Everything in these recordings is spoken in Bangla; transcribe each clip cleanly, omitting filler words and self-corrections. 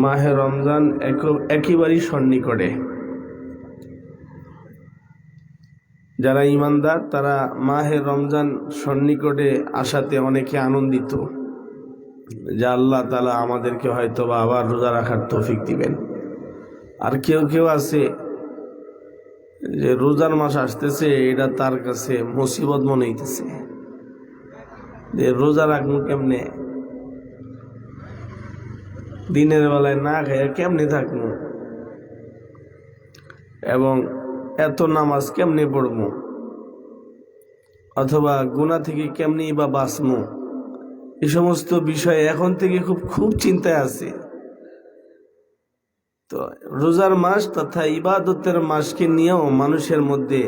মাহে রমজান একেবারেই সন্নিকটে। যারা ইমানদার তারা মাহে রমজান সন্নিকটে আসাতে অনেকে আনন্দিত যে আল্লাহ তাআলা আমাদেরকে হয়তো বা আবার রোজা রাখার তৌফিক দিবেন। আর কেউ কেউ আছে যে রোজার মাস আসতেছে, এটা তার কাছে মুসিবত মনে হইতেছে যে রোজা রাখবো কেমনে, দিনের বেলায় না খেয়ে কেমনে থাকবো, এবং এত নামাজ কেমনে পড়বো, অথবা গুনাহ থেকে কেমনি বা বাঁচবো। এই সমস্ত বিষয়ে এখন থেকে খুব চিন্তায় আছে। তো রোজার মাস তথা ইবাদতের মাসকে নিয়েও মানুষের মধ্যে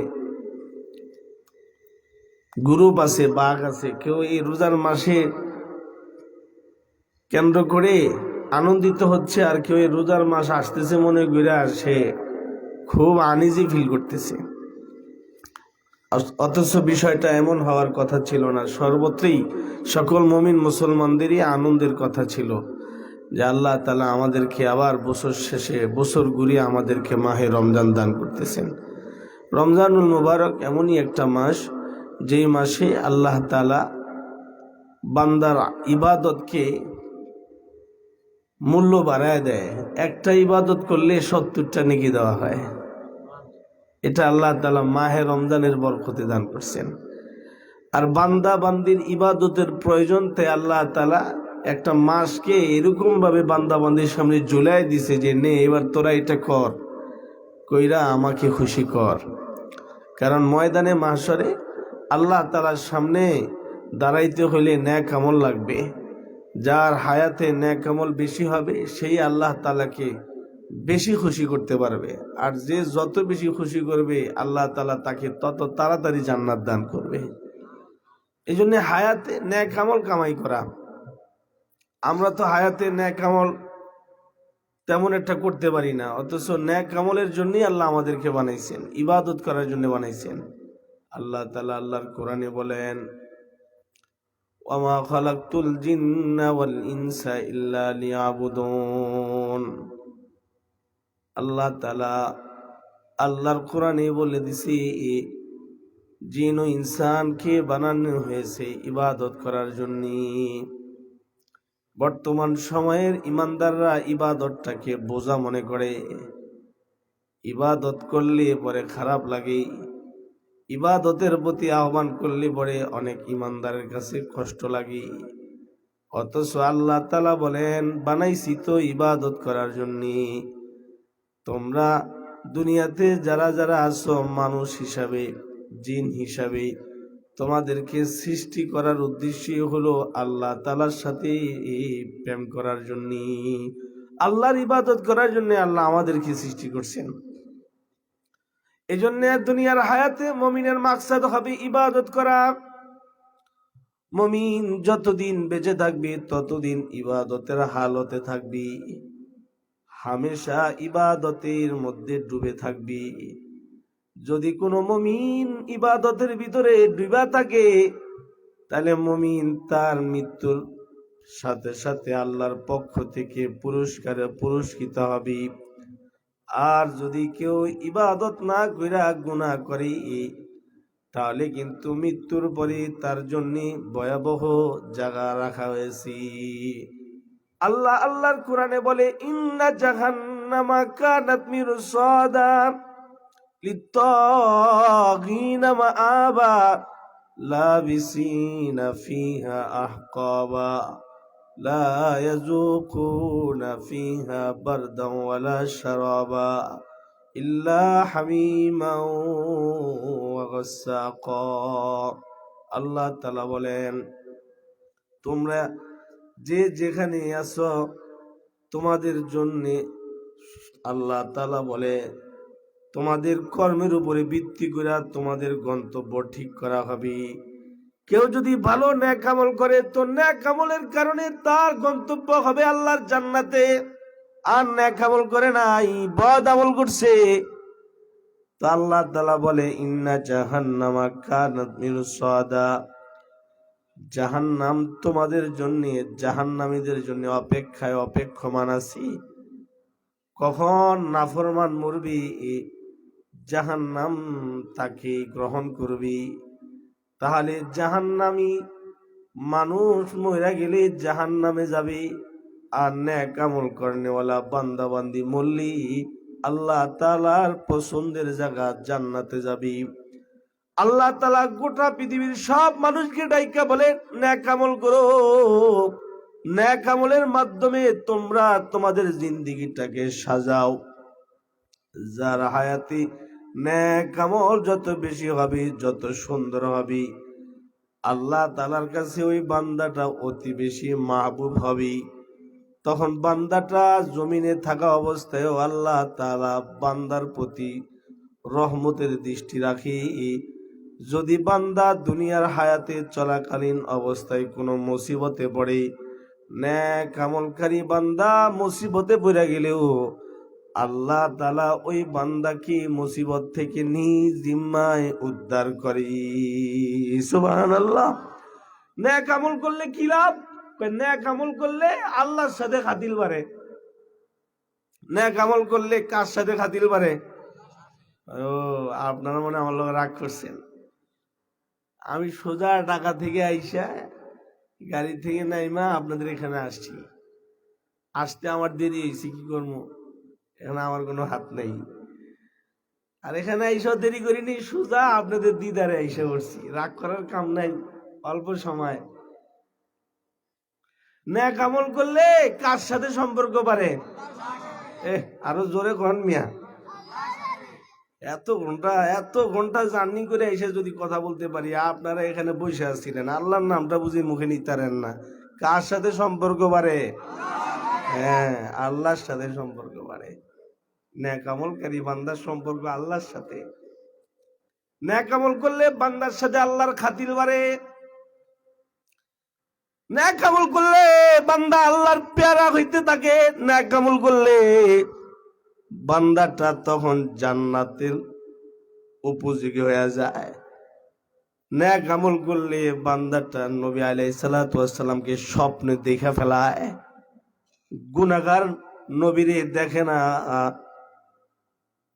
গ্রুপ আছে, বাঘ আছে। কেউ এই রোজার মাসে কেন্দ্র করে আনন্দিত হচ্ছে, আর কেউ এই রোজার মাস আসতেছে মনে করে সে খুব আনইজি ফিল করতেছে। অথচ বিষয়টা এমন হওয়ার কথা ছিল না। সর্বত্রই সকল মুমিন মুসলমানদেরই আনন্দের কথা ছিল যে আল্লাহ তাআলা আমাদেরকে আবার বছর শেষে বছর ঘুরিয়ে আমাদেরকে মাহে রমজান দান করতেছেন। রমজানুল মুবারক এমনই একটা মাস যেই মাসে আল্লাহ তাআলা বান্দার ইবাদতকে মূল্য বাড়ায় দেয়। একটা ইবাদত করলে 70টা নেকি দেওয়া হয়। এটা আল্লাহ তাআলা মাহে রমজানের বরকতে দান করছেন। আর বান্দা বান্দির ইবাদতের প্রয়োজন, তাই আল্লাহ তাআলা একটা মাসকে এরকম ভাবে বান্দা বান্দির সামনে ঝুলাই দিছে যে নে এবার তোরা এটা কর, কইরা আমাকে খুশি কর। কারণ ময়দানে মাহশরে আল্লাহ তাআলার সামনে দাঁড়াইতে হইলে নেক আমল লাগবে। যার হায়াতে নেক আমল বেশি হবে সেই আল্লাহ তাআলাকে বেশি খুশি করতে পারবে। আর যে যত বেশি খুশি করবে আল্লাহ তাআলা তাকে তত তাড়াতাড়ি জান্নাত দান করবে। এই জন্য হায়াতে নেক আমল কামাই করা। আমরা তো হায়াতে নেক আমল তেমন একটা করতে পারি না, অথচ নেক আমলের জন্যই আল্লাহ আমাদেরকে বানাইছেন, ইবাদত করার জন্য বানাইছেন। আল্লাহ তাআলা আল্লাহর কোরআনে বলেন, ওয়ামা খালাকতুল জিন্না ওয়াল ইনসা ইল্লা লিয়াবুদুন। আল্লাহ তাআলা আল্লাহর কোরআনে বলে দিছে জিন ও ইনসানকে বানানো হয়েছে ইবাদত করার জন্য। বর্তমান সময়ের ইমানদাররা ইবাদতটাকে বোঝা মনে করে। ইবাদত করলে পরে খারাপ লাগে, ইবাদতের প্রতি আহ্বান করলে পরে অনেক ইমানদারের কাছে কষ্ট লাগে। অথচ আল্লাহ তাআলা বলেন, বানাইছি তো ইবাদত করার জন্য। তোমরা দুনিয়াতে যারা যারা আছো মানুষ হিসাবে, জিন হিসাবে, তোমাদেরকে সৃষ্টি করার উদ্দেশ্যই হলো আল্লাহ তাআলার সাথে প্রেম করার জন্য, আল্লাহর ইবাদত করার জন্য আল্লাহ আমাদেরকে সৃষ্টি করছেন। এজন্য দুনিয়ার হায়াতে মুমিনের মাকসাদ হবে ইবাদত করা। মুমিন যতদিন বেঁচে থাকবে ততদিন ইবাদতের হালতে থাকবি, হামেশা ইবাদতের মধ্যে ডুবে থাকবি। যদি কোনো মুমিন ইবাদতের ভিতরে ডুবা থাকে তাহলে মুমিন তার মৃত্যুর সাথে সাথে আল্লাহর পক্ষ থেকে পুরস্কারে পুরস্কৃত হবে। আর যদি কেউ ইবাদত না কইরা গুনাহ করে তাহলে কিন্তু মৃত্যুর পরে তার জন্য ভয়াবহ জায়গা রাখা হয়েছে। আল্লাহর কোরআনে বলে, ইন্না জাহান্নামা কানাত মিরসাদা লিত্তাগিনা মাআবা লাবিসিনা ফিহা আহকাবা লা ইয়াযুকুনা ফিহা বারদান ওয়ালা শারাবা ইল্লা হামিমান ওয়া গাসসাকা। আল্লাহ তাআলা বলেন, তোমরা যে যেখানে আছো তোমাদের জন্য আল্লাহ তাআলা বলে তোমাদের কর্মের উপরে ভিত্তি করে তোমাদের গন্তব্য ঠিক করা হবে। কেউ যদি ভালো নেক আমল করে তো নেক আমলের কারণে তার গন্তব্য হবে আল্লাহর জান্নাতে। আর নেক আমল করে নাই, বদ আমল করছে, তো আল্লাহ তাআলা বলে, ইন্না জাহান্নামা কানাত মিরসাদা, জাহান্নাম তোমাদের জন্য, জাহান্নামীদের জন্য অপেক্ষায় অপেক্ষমান আছি। কখন নাফরমান মরবি জাহান্নাম তাকে গ্রহণ করবি। তাহলে জাহান্নামী মানুষ মরে গেলে জাহান্নামে যাবে, আর নেক আমল করনেওয়ালা বান্দা বান্দি মরলি আল্লাহ তাআলার পছন্দের জায়গা জান্নাতে যাবি। আল্লাহ তাআলা গোটা পৃথিবীর সব মানুষকে ডাইকা বলে নেক আমল করো, নেক আমলের মাধ্যমে তোমরা তোমাদের জিন্দেগিটাকে সাজাও। যার হায়াতি নেক আমল যত বেশি হবে, যত সুন্দর হবে, আল্লাহ তাআলার কাছে ওই বান্দাটা অতি বেশি মাহবুব হবে। তখন বান্দাটা জমিনে থাকা অবস্থায়ও আল্লাহ তাআলা বান্দার প্রতি রহমতের দৃষ্টি রাখি। যদি বান্দা দুনিয়ার হায়াতে চলাকালীন অবস্থায় কোনো মুসিবতে পড়ে, নেক আমলকারী বান্দা মুসিবতে পড়ে গেলেও আল্লাহ তাআলা ওই বান্দাকে মুসিবত থেকে নিজ জিম্মায় উদ্ধার করে। সুবহানাল্লাহ। নেক আমল করলে কি লাভ? নেক আমল করলে আল্লাহর সাথে খাতির বাড়ে। নেক আমল করলে কার সাথে খাতির বাড়ে? ও, আপনারা মনে আমার লোক রাগ করছেন। আমি সোজা ঢাকা থেকে আইসা গাড়ি থেকে নাইমা আপনাদের এখানে আসছি। আসতে আমার দেরি হয়েছে, কি করবো, এখানে আমার কোনো হাত নেই। আর এখানে আইসাও দেরি করিনি, সোজা আপনাদের দিদারে আইসা করছি। রাগ করার কাম নাই, অল্প সময়। নেক আমল করলে কার সাথে সম্পর্ক বাড়ে? আরো জোরে কন মিয়া। এত ঘন্টা জার্নি করে এসে যদি কথা বলতে পারি, আপনারা এখানে বসে আসছিলেন, আল্লাহর নামটা বুঝি মুখে নিতারেন না। কার সাথে সম্পর্ক বাড়ে? হ্যাঁ, আল্লাহর সাথে সম্পর্ক বাড়ে। নেক আমলকারী বান্দার সম্পর্ক আল্লাহর সাথে। নেক আমল করলে বান্দার সাথে আল্লাহর খাতির বাড়ে। নেক আমল করলে বান্দা আল্লাহর পেয়ারা হইতে থাকে। নেক আমল করলে বান্দাটা তখন জান্নাতের উপযোগী হয়ে যায়। নেক আমল করলে বান্দাটা নবী আলাইহিস সালাতু ওয়াস সালামকে স্বপ্নে দেখে ফেলায়। গুনাহগার নবীরে দেখে না,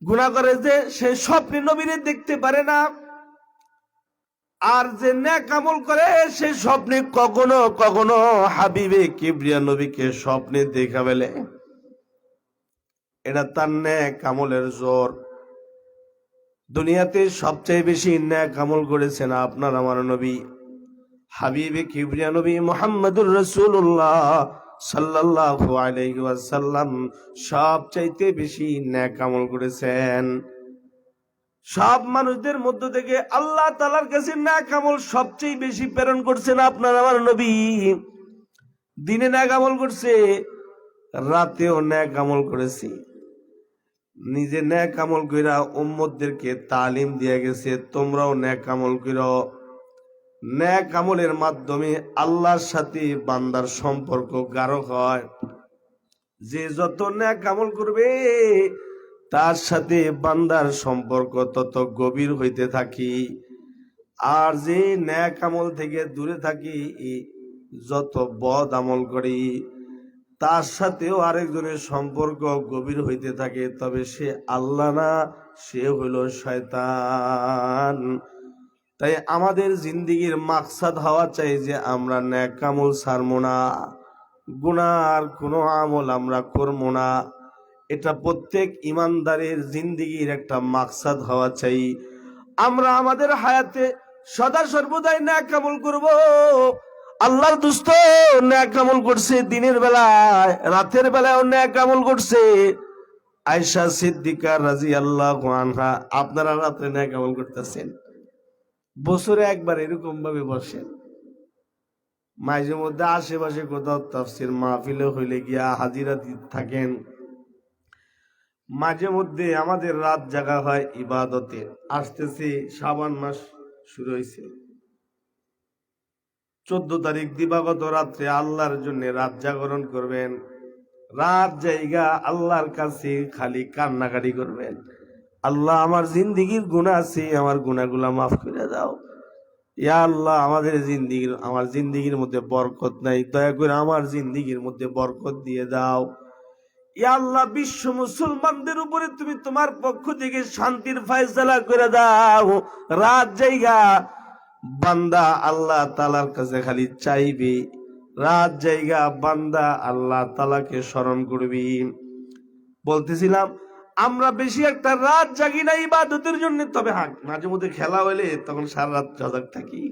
গুনাহ করে যে সে স্বপ্নে নবীরে দেখতে পারে না। আর যে নেক আমল করে সে স্বপ্নে কখনো কখনো হাবিবে কিবরিয়া নবীকে স্বপ্নে দেখা ফেলে। এটা তার নেক আমলের জোর। দুনিয়াতে সবচেয়ে বেশি নেক আমল করেছেন আপনার আমার নবী হাবিবে কিবরিয়া নবী মুহাম্মদুর রাসূলুল্লাহ সাল্লাল্লাহু আলাইহি ওয়াসাল্লাম সবচাইতে বেশি নেক আমল করেছেন। সব মানুষদের মধ্য থেকে আল্লাহ তাআলার কাছে নেক আমল সবচেয়ে বেশি প্রেরণ করছেন আপনার আমার নবী। দিনে নেক আমল করছে, রাতেও নেক আমল করেছি। নিজে নেক আমল কইরা উম্মতদেরকে তালিম দিয়ে গেছে, তোমরাও নেক আমল করো। নেক আমলের মাধ্যমে আল্লাহর সাথে বান্দার সম্পর্ক গাঢ় হয়। যে যত নেক আমল করবে তার সাথে বান্দার সম্পর্ক তত গভীর হইতে থাকি। আর যে নেক আমল থেকে দূরে থাকি, যত বদ আমল করি, তার সাথেও আরেকজনের সম্পর্ক গভীর হইতে থাকে। তবে সে আল্লাহ না, সে হইল শয়তান। তাই আমাদের জিন্দেগির মাকসাদ হওয়া চাই যে আমরা নেক আমল ছাড়বো না, গুনার কোনো আমল আমরা করবো না। এটা প্রত্যেক ইমানদারের জিন্দেগির একটা মাকসাদ হওয়া চাই। আমরা আমাদের হায়াতে সদা সর্বদাই নেক আমল করব। আল্লাহর দোস্ত নেক আমল করছে, দিনের বেলায় রাতের বেলায় নেক আমল করছে। আয়েশা সিদ্দিকা রাদিয়াল্লাহু আনহা, আপনারা রাতে নেক আমল করতেছেন, বছরে একবার এরকম ভাবে বসেন, মাঝে মধ্যে আশেপাশে কোথাও তাফসীর মাহফিলে হইলে গিয়া হাজিরা থাকেন। মাঝে মধ্যে আমাদের রাত জাগা হয় ইবাদতে। আসতেছে শাবান মাস শুরু হয়েছে, 14 তারিখ দিবাগত রাত্রে আল্লাহর জন্য রাত জাগরণ করবেন। রাত জায়গা আল্লাহর কাছে খালি কান্নাকাটি করবেন, আল্লাহ আমার জিন্দেগির গুনাহ আছে, আমার গুনাহগুলা মাফ করে দাও। ইয়া আল্লাহ আমার জিন্দেগির মধ্যে বরকত নাই, দয়া করে আমার জিন্দেগির মধ্যে বরকত দিয়ে দাও। ইয়া আল্লাহ, বিশ্ব মুসলমানদের উপরে তুমি তোমার পক্ষ থেকে শান্তির ফয়সালা করে দাও। রাত জায়গা বান্দা আল্লাহ তাআলার কাছে খালি চাইবে, রাত জায়গা বান্দা আল্লাহ তাআলাকে স্মরণ করবি। বলতেছিলাম আমরা বেশি একটা রাত জাগি না ইবাদতের জন্য, তবে হ্যাঁ মাঝে মধ্যে খেলা হইলে তখন সারা রাত সজাগ থাকি।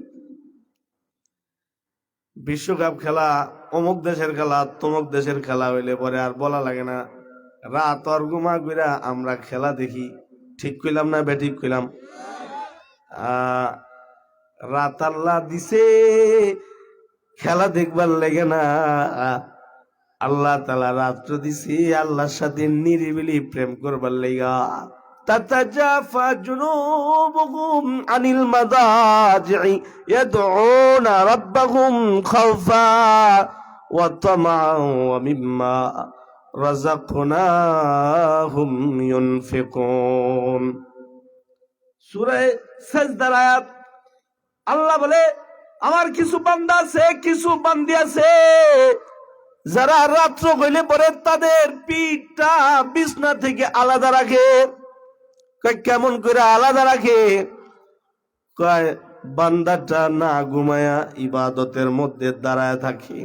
বিশ্বকাপ খেলা, অমুক দেশের খেলা, তমুক দেশের খেলা হইলে পরে আর বলা লাগে না, রাত আর ঘুমা কইরা আমরা খেলা দেখি। ঠিক কইলাম না বেঠিক কইলাম? রাত আল্লাহ দিছে খেলা দেখবার লাগে না, আল্লাহ তাআলা রাত্র দিছে আল্লাহর সাথে নিরিবিলি প্রেম করবার লাগা। তাতাজাফা জুনুবুহুম আনিল মাদাজি'i ইয়াদউনা রাব্বাহুম খাওফা ওয়া তামাআন ওয়া মিম্মা রাযাকনাহুম ইউনফিকুন। সূরা সাজদার আয়াত। আল্লাহ বলে আমার কিছু বান্দা আছে, কিছু বান্দি আছে যারা রাত্র হইলে পরে তাদের পিঠটা বিছনা থেকে আলাদা রাখে। কেমন করে আলাদা রাখে? কয় বান্দাটা না ঘুমায়া ইবাদতের মধ্যে দাঁড়ায় থাকে।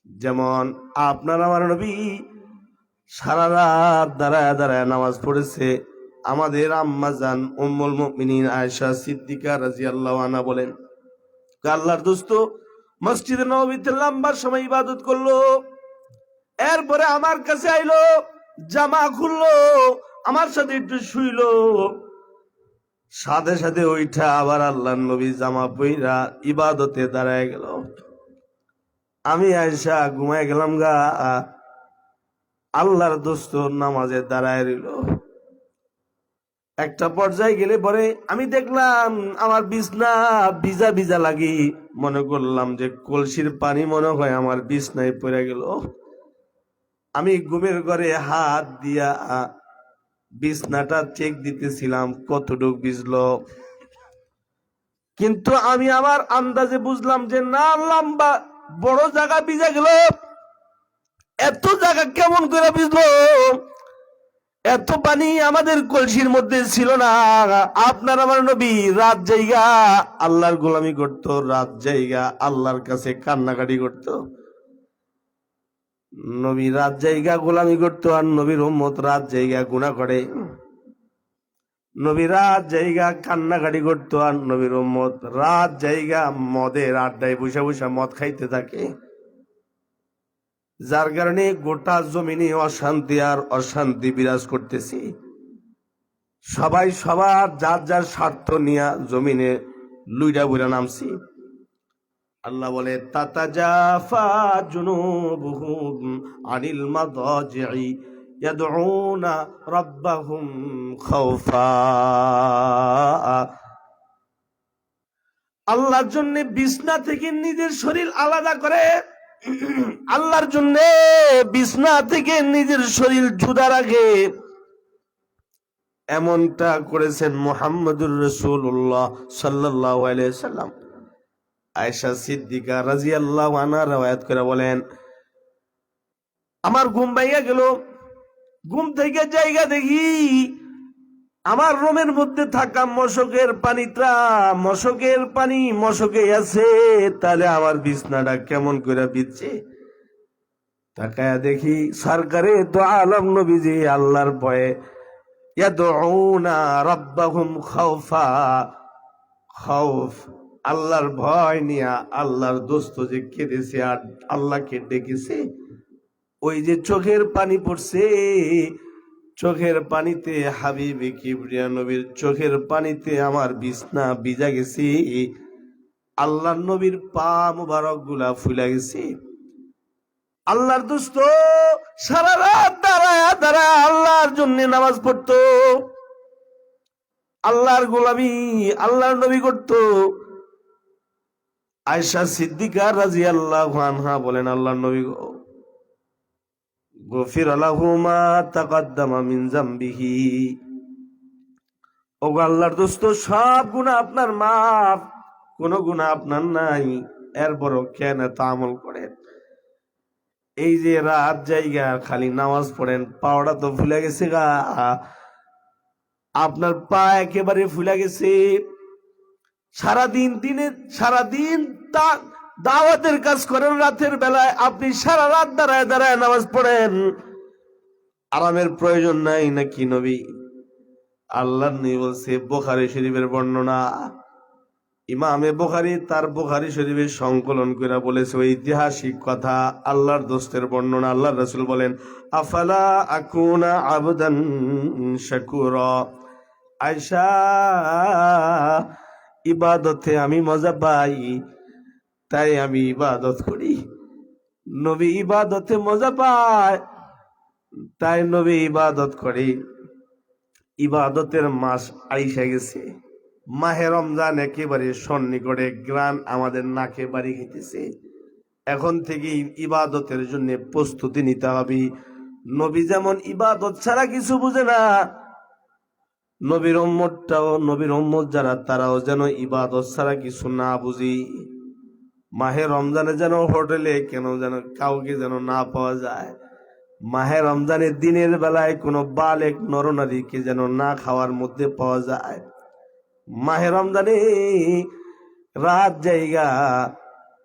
যেমন আপনার আমার নবী সারা রাত দাঁড়ায় দাঁড়ায় নামাজ পড়েছে। আমাদের আম্মা জান উম্মুল মুমিনিন আয়েশা সিদ্দিকা রাদিয়াল্লাহু আনহা বলেন, আল্লাহর দোস্ত মসজিদে নববীতে লম্বা সময় ইবাদত করলো, এরপরে আমার কাছে আইলো, জামা খুললো, আমার সাথে একটু শুইলো, সাথে সাথে ওইটা আবার আল্লাহর নবী জামা পইরা ইবাদতে দাঁড়ায় গেল। আমি আয়েশা ঘুমায় গেলাম গা। আল্লাহর দোস্ত নামাজে দাঁড়ায় রইল। একটা পর্যায়ে গেলে পরে আমি দেখলাম আমার বিছনা ভিজা ভিজা লাগি। মনে করলাম যে কলসির পানি মনে হয় আমার বিছনায় পড়ে গেল। আমি ঘুমের ঘরে হাত দিয়া বিছনাটা চেক দিতেছিলাম কতটুক ভিজলো, কিন্তু আমি আমার আন্দাজে বুঝলাম যে না, লম্বা বড় জায়গা ভিজা গেল। এত জায়গা কেমন করে ভিজলো? এত পানি আমাদের কলসির মধ্যে ছিল না। আপনার আমার নবী রাত জায়গা আল্লাহর গোলামি করতো, রাত জায়গা আল্লাহর কাছে কান্নাকাটি করতো। নবী রাত জায়গা গোলামি করতো, আর নবীর উম্মত রাত জায়গা গুনাহ করে। নবী রাত জায়গা কান্নাকাটি করতো, আর নবীর উম্মত রাত জায়গা মদের আড্ডায় বসে বসে মদ খাইতে থাকে। যার কারণে গোটা জমিনে অশান্তি আর অশান্তি বিরাজ করতেছে। সবাই সবার যার যার স্বার্থ নিয়ে জমিনে লুইডা বুইরা নামছি। আল্লাহ বলে তাতাজাফা জুনুবুহুম আনিল মাদাজি'i ইয়াদউনা রাব্বাহুম খাওফা। আল্লাহর জন্য বিছনা থেকে নিজের শরীর আলাদা করে, আল্লাহর জন্য বিছনা থেকে নিজের শরীর জুদা রাখে। এমনটা করেছেন মুহাম্মদুর রাসূলুল্লাহ সাল্লাল্লাহু আলাইহি সাল্লাম। আয়েশা সিদ্দিকা রাদিয়াল্লাহু আনহা রওয়ায়াত করে বলেন, আমার ঘুম ভাইয়া গেল, ঘুম থেকে জায়গা দেখি আমার রুমের মধ্যে থাকা মশকের পানিটা, মশকের পানি মশকে আছে, তাহলে আমার বিছনাটা কেমন করে বিচ্ছে। তাকায়া দেখি সরকারে তো আলম নবীজি আল্লাহর ভয়ে ইয়াদউনা রাব্বাহুম খাওফা, খাউফ আল্লাহর ভয় নিয়া আল্লাহর দোস্ত যে কেঁদেছে আর আল্লাহকে ডেকেছে। ওই যে চোখের পানি পড়ছে, চোখের পানিতে হাবিবে কিবরিয়া নবীর চোখের পানিতে আমার বিছনা ভিজা গেছে, আল্লাহর নবীর পা মুবারক গুলা ফুলা গেছে। আল্লাহর দোস্ত সারা রাত দাঁড়ায় দাঁড়ায় আল্লাহর জন্য নামাজ পড়তো, আল্লাহর গোলামি আল্লাহর নবী করতো। আয়েশা সিদ্দিকা রাদিয়াল্লাহু আনহা বলেন, আল্লাহর নবী গো, গফির লাহু মা তাকদ্দামা মিন যামবিহি, ও আল্লাহর দোস্ত সব গুনাহ আপনার মাফ, কোন গুনাহ আপনার নাই, এরপরও কেন এত আমল করেন? এই যে রাত জায়গা খালি নামাজ পড়েন, পাওয়াটা তো ভুলে গেছে গা, আপনার পা একেবারে ফুলে গেছে। সারাদিন দাওয়াতের কাজ করেন, রাতের বেলায় আপনি সারা রাত দাঁড়ায় দাঁড়ায় নামাজ পড়েন, আরামের প্রয়োজন নাই নাকি? নবী আল্লাহর নবী বলছে, বুখারী শরীফের বর্ণনা, ইমামে বুখারী তার বুখারী শরীফের সংকলন করে বলেছে ঐতিহাসিক কথা, আল্লাহর দোস্তের বর্ণনা। আল্লাহর রাসূল বলেন, আফালা আকুনা আবদান শাকুরা, আয়েশা, ইবাদতে আমি মজা পাই, তাই আমি ইবাদত করি। নবী ইবাদতে মজা পায়, তাই নবী ইবাদত করে। ইবাদতের মাস আইসা গেছে, মাহে রমজান একেবারে সন্নিকটে, গ্রান আমাদের নাকে বাড়ি খেতেছে। এখন থেকে ইবাদতের জন্য প্রস্তুতি নিতে হবে। নবী যেমন ইবাদত ছাড়া কিছু বুঝে না, নবীর উম্মত যারা, তারাও যেন ইবাদত ছাড়া কিছু না বুঝি। মাহে রমজানে যেন হোটেলে কেন যেন কাউকে যেন না পাওয়া যায়, মাহে রমজানের দিনের বেলায় কোনো বালেক নরনারীকে যেন না খাওয়ার মধ্যে পাওয়া যায়। মাহে রমজানে রাত জায়গা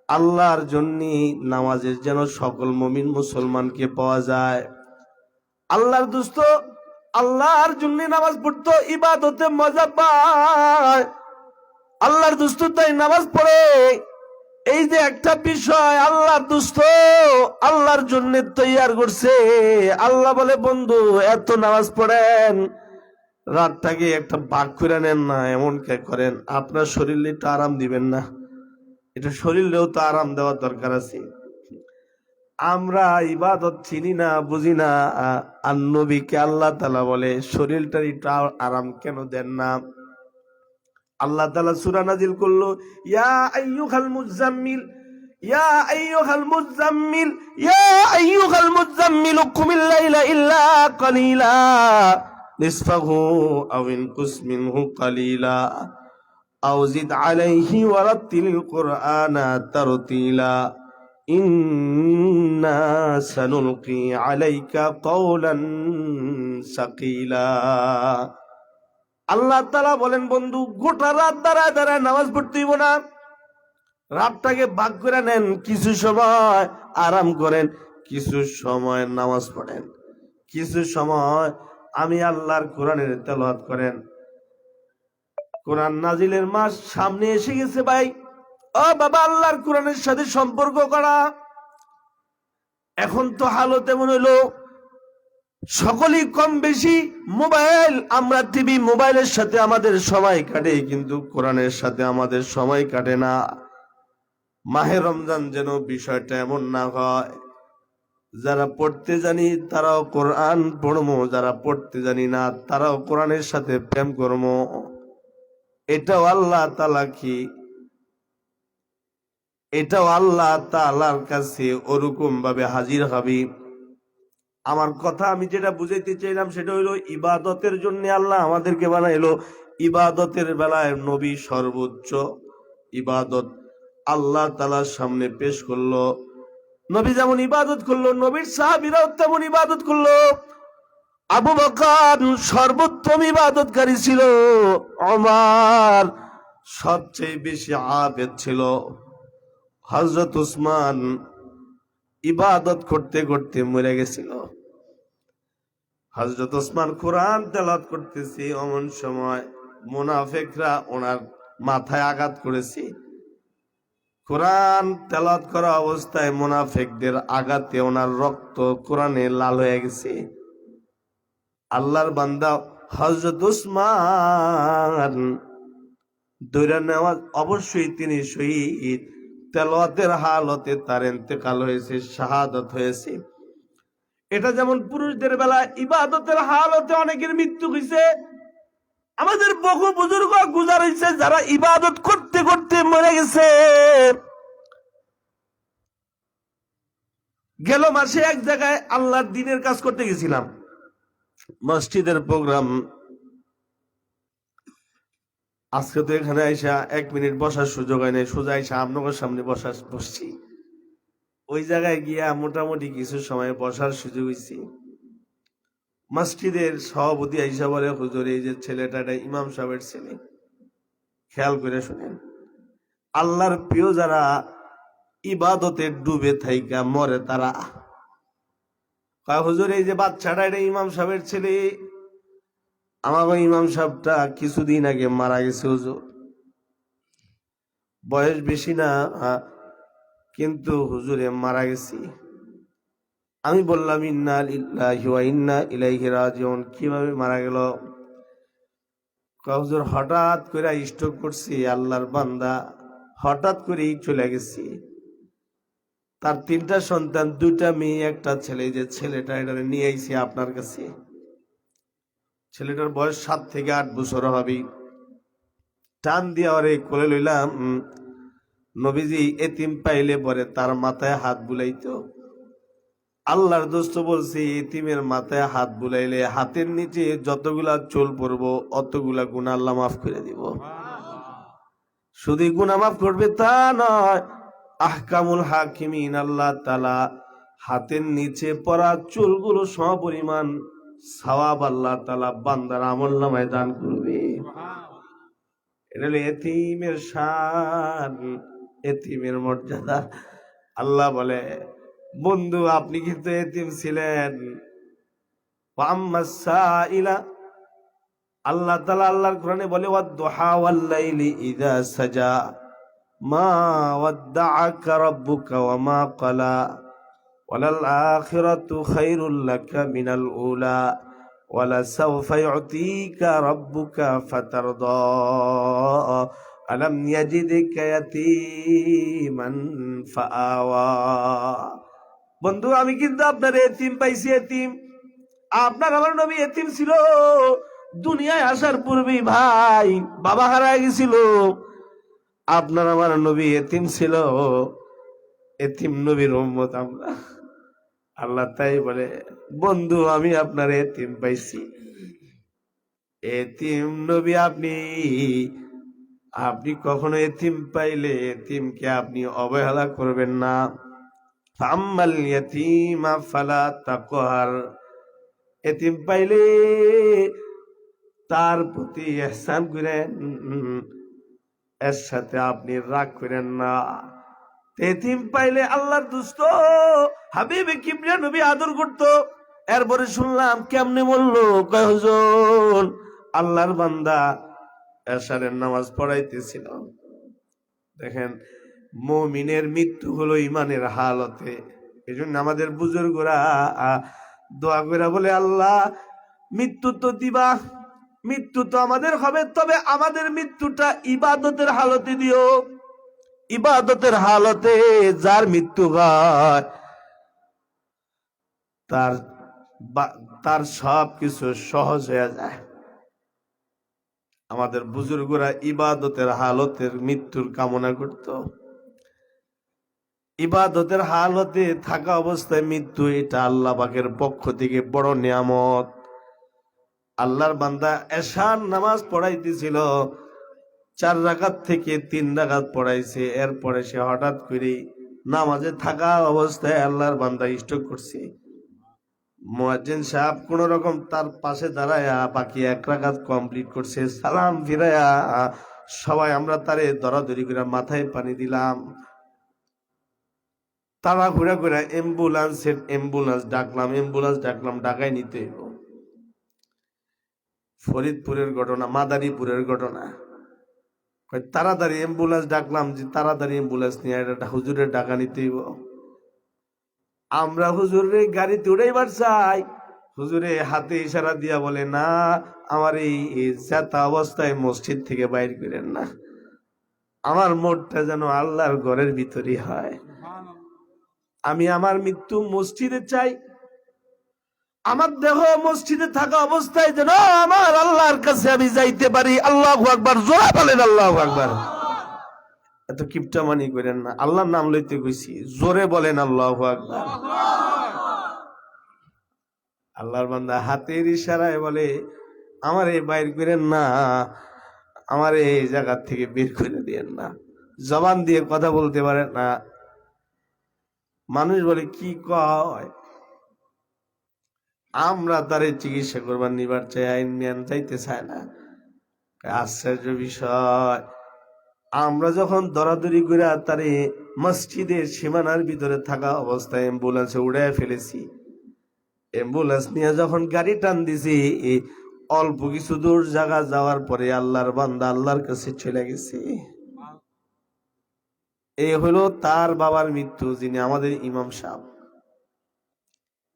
আল্লাহর জন্য নামাজের যেন সকল মুমিন মুসলমানকে পাওয়া যায়। আল্লাহর দোস্ত আল্লাহর জন্য নামাজ পড়তো, ইবাদতে মজা পায়। আল্লাহর দোস্ত তাই নামাজ পড়ে। এই যে একটা বিষয় আল্লাহর দোস্ত আল্লাহর জন্য তৈয়ার করছে। আল্লাহ বলে, বন্ধু এত নামাজ পড়েন, রাতটাকে একটা ভাগ করে নেন না, এমন কে করেন, আপনার শরীরে একটু আরাম দিবেন না? এটা শরীরেও তো আরাম দেওয়ার দরকার আছে। আমরা ইবাদত চিনি না, বুঝি না, আর নবীকে আল্লাহ তাআলা বলে শরীরটার একটু আরাম কেন দেন না? আল্লাহ তাআলা সূরা নাজিল করলো, ইয়া আইয়ুহাল মুজাম্মিল, ইয়া আইয়ুহাল মুজাম্মিল, ইয়া আইয়ুহাল মুজাম্মিল কুমিল লাইলা ইল্লা কালিলা নিসফাহু আও ইনকুস মিনহু কালিলা আও জিদ আলাইহি ওয়ারাত্তিলিল কুরআনা তারতিলা ইন্না সানুলকি আলাইকা কাওলান সাকিলা। আল্লাহ তাআলা বলেন, বন্ধু গোটা রাত দাঁড়ায় দাঁড়ায় নামাজ পড়তে হইব না, রাতটাকে ভাগ করে নেন, কিছু সময় আরাম করেন, কিছু সময় নামাজ পড়েন, কিছু সময় আমি আল্লাহর কোরআনের তেলাওয়াত করেন। কোরআন নাজিলের মাস সামনে এসে গেছে ভাই। ও বাবা, আল্লাহর কোরআনের সাথে সম্পর্ক করা। এখন তো হালত এমন হইলো, সকলেই কম বেশি মোবাইল, আমরা টিভি মোবাইলের সাথে আমাদের সময় কাটে, কিন্তু কোরআনের সাথে আমাদের সময় কাটে না। মাহে রমজান যেন বিষয়টা এমন না হয়, যারা পড়তে জানি তারাও কোরআন পড়বো, যারা পড়তে জানি না তারাও কোরআনের সাথে প্রেম করবো। এটাও আল্লাহ তাআলা কি, এটাও আল্লাহ তাআলার কাছে ওরকম ভাবে হাজির হবে। আমার কথা আমি যেটা বুঝাইতে চাইলাম সেটা হইলো, ইবাদতের জন্য আল্লাহ আমাদেরকে বানাইলো। ইবাদতের বেলায় নবী সর্বোচ্চ ইবাদত আল্লাহ তাআলার সামনে পেশ করলো। নবী যেমন ইবাদত করলো, নবীর সাহাবীরাও তেমন ইবাদত করলো। আবু বকর সর্বোত্তম ইবাদতকারী ছিল, ওমর সবচেয়ে বেশি আবেদ ছিল, হযরত উসমান ইবাদত করতে করতে মরে গেছিল। হযরত উসমান কোরআন তেলাওয়াত করতেছে, এমন সময় মুনাফিকরা ওনার মাথায় আঘাত করেছে। কোরআন তেলাওয়াত করা অবস্থায় মুনাফিকদের আঘাতে ওনার রক্ত কোরআনে লাল হয়ে গেছে। আল্লাহর বান্দা হযরত উসমান ধরে নেওয়া, অবশ্যই তিনি শহীদ, তেলাওয়াতের হালতে তার ইন্তেকাল হয়েছে, শাহাদাত হয়েছে। এটা যেমন পুরুষদের বেলায় ইবাদতের হালতে অনেকের মৃত্যু হয়েছে, আমাদের বহু বুজুর্গ গুজার হয়েছে যারা ইবাদত করতে করতে মরে গেছে। গেল মাসে এক জায়গায় আল্লাহর দ্বীনের কাজ করতে গেছিলাম, মসজিদের প্রোগ্রাম। আজকে তো এখানে আইসা 1 মিনিট বসার সুযোগ হয় নাই, সোজা আইসা আপনাদের সামনে বসছি। ওই জায়গায় গিয়া মোটামুটি কিছু সময় বসার সুযোগ হয়েছি। মসজিদের সভাপতি আইসা বলে, হুজুর এই যে ছেলেটা এটা ইমাম সাহেবের ছেলে, খেয়াল করে শুনেন, আল্লাহর প্রিয় যারা ইবাদতে ডুবে থাইকা মরে তারা। হুজুর এই যে বাচ্চাটা এটা ইমাম সাহেবের ছেলে, আমাকে ইমাম সাহেবটা কিছুদিন আগে মারা গেছে হুজুর, বয়স বেশি না কিন্তু হুজুরে মারা গেছি। আমি বললাম ইন্না লিল্লাহি ওয়া ইন্না ইলাইহি রাজিউন। কিভাবে মারা গেল? হুজুর হঠাৎ করে স্ট্রোক করছি, আল্লাহর বান্দা হঠাৎ করেই চলে গেছি। তার 3টা সন্তান, 2টা মেয়ে, একটা ছেলে। যে ছেলেটা এটা নিয়ে আইছি আপনার কাছে। ছেলেটার বয়স 7 থেকে 8 বছর হবে। টান দিয়ে ওরে কোলে লইলাম। নবীজি এতিম পাইলে পরে তার মাথায় হাত বুলাইতো। আল্লাহর দোস্ত বলছি, এতিমের মাথায় হাত বুলাইলে হাতের নিচে যতগুলা চুল পড়বো অতগুলা গুনাহ আল্লাহ মাফ করে দিব। শুধু গুনাহ মাফ করবে তা নয়, আহকামুল হাকিমিন আল্লাহ তাআলা হাতের নিচে পড়া চুলগুলো সমপরিমাণ সওয়াব আল্লাহ তাআলা বান্দার আমলনামায় দান করবে। এটা হলো এতিমের শান, এতিমের মর্যাদা। আল্লাহ বলে, বন্ধু আপনি কিন্তু এতিম ছিলেন। আল্লাহ তাআলা আল্লাহর কোরআনে বলে, ওয়াদ-দুহা ওয়াল-লাইলি ইযা সাজা মা ওয়াদ্দাআকা রাব্বুকা ওয়া মা ক্বালা ওয়ালাল আখিরাতু খায়রুল লাকা মিনাল উলা ওয়ালাসাউফা ইউতিকা রাব্বুকা ফাতারদা আলাম ইয়াজিদকা ইয়াতীমান ফাআওয়া। বন্ধু আমি কিন্তু আপনার এতিম পাইছি। এতিম আপনার আমার নবী এতিম ছিল। দুনিয়ায় আসার পূর্বেই ভাই বাবা হারায় গেছিল। আপনার আমার নবী এতিম ছিল। এতিম নবীর উম্মত আমরা। আল্লাহ তাই বলে, বন্ধু আমি আপনার এতিম পাইছি। এতিম নবী আপনি, আপনি কখনো এতিম পাইলে এতিমকে আপনি অবহেলা করবেন না। ফাম্মাল ইয়াতীমা ফালা তাকহার। এতিম পাইলে তার প্রতি ইহসান করেন, এর সাথে আপনি রাগ করেন না। এতিম পাইলে আল্লাহর দুস্ত হাবিবে কিবরিয়া নবী আদর করত। এরপরে শুনলাম কেমনে বললো, কয় হুজুর আল্লাহর বান্দা এশারের নামাজ পড়াইতেছিল। দেখেন, মুমিনের মৃত্যু হলো ইমানের হালতে। এই জন্য আমাদের বুজুর্গরা দোয়া করে বলে, আল্লাহ মৃত্যু তো দিবা, মৃত্যু তো আমাদের হবে, তবে আমাদের মৃত্যুটা ইবাদতের হালতে দিও। ইবাদতের হালতে যার মৃত্যু হয় তার সব কিছু সহজ হয়ে যায়। আমাদের বুজুর্গরা ইবাদতের হালতের মৃত্যুর কামনা করত। ইবাদতের হালতে থাকা অবস্থায় মৃত্যু, এটা আল্লাহ পাকের পক্ষ থেকে বড় নিয়ামত। আল্লাহর বান্দা এশার নামাজ পড়াইতেছিল, 4 রাকাত থেকে 3 রাকাত পড়াইছে। এরপরে সে হঠাৎ করে নামাজে থাকা অবস্থায় আল্লাহর বান্দা স্ট্রোক করছে। মুয়াজ্জিন সাহেব কোন রকম তার পাশে দাঁড়ায়া বাকি 1 রাকাত কমপ্লিট করছে। সালাম ফিরায়া সবাই আমরা তারে দরাদরি করে মাথায় পানি দিলাম। তারা ঘুরে ঘুরে অ্যাম্বুলেন্স ডাকলাম, ঢাকায় নিতে হইব। ফরিদপুরের ঘটনা, মাদারীপুরের ঘটনা। তাড়াতাড়ি অ্যাম্বুলেন্স ডাকলাম, যে তাড়াতাড়ি অ্যাম্বুলেন্স নিয়ে এটা হুজুরের ঢাকা নিতে হইব। আমরা হুজুরের গাড়িতে উড়াইবার চাই, হুজুরে হাতে ইশারা দিয়া বলে, না আমার এই জাতা অবস্থায় মসজিদ থেকে বাইর করেন না, আমার মোটটা যেন আল্লাহর ঘরের ভিতরই হয়। আমি আমার মৃত্যু মসজিদে চাই, আমার দেহ মসজিদে থাকা অবস্থায় যেন আমার আল্লাহর কাছে আমি যাইতে পারি। আল্লাহু আকবার, জোরে বলেন আল্লাহু আকবার। এত কিপটামানি করেন না, আল্লাহর নাম লইতে কইছি, জোরে বলেন আল্লাহু আকবার। আল্লাহর বান্দা হাতের ইশারায় বলে, আমার এই বাইর করেন না, আমার এই জায়গা থেকে বের করে দিয়েন না। জবান দিয়ে কথা বলতে পারেন না, মানুষ বলে কি কয়, আমরা তারে চিকিৎসা করবার নিবার চাই, আইন নিয়ান যাইতে চায় না। আশ্চর্য বিষয়, আমরা যখন দরাদরি করে তারে মসজিদের সীমানার ভিতরে থাকা অবস্থায় অ্যাম্বুলেন্সে উড়াই ফেলেছি, অ্যাম্বুলেন্স নিয়ে যখন গাড়ি টান দিছি, অল্প কিছু দূর জায়গা যাওয়ার পরে আল্লাহর বান্দা আল্লাহর কাছে চলে গেছে। এই হলো তার বাবার মৃত্যু, যিনি আমাদের ইমাম সাহেব।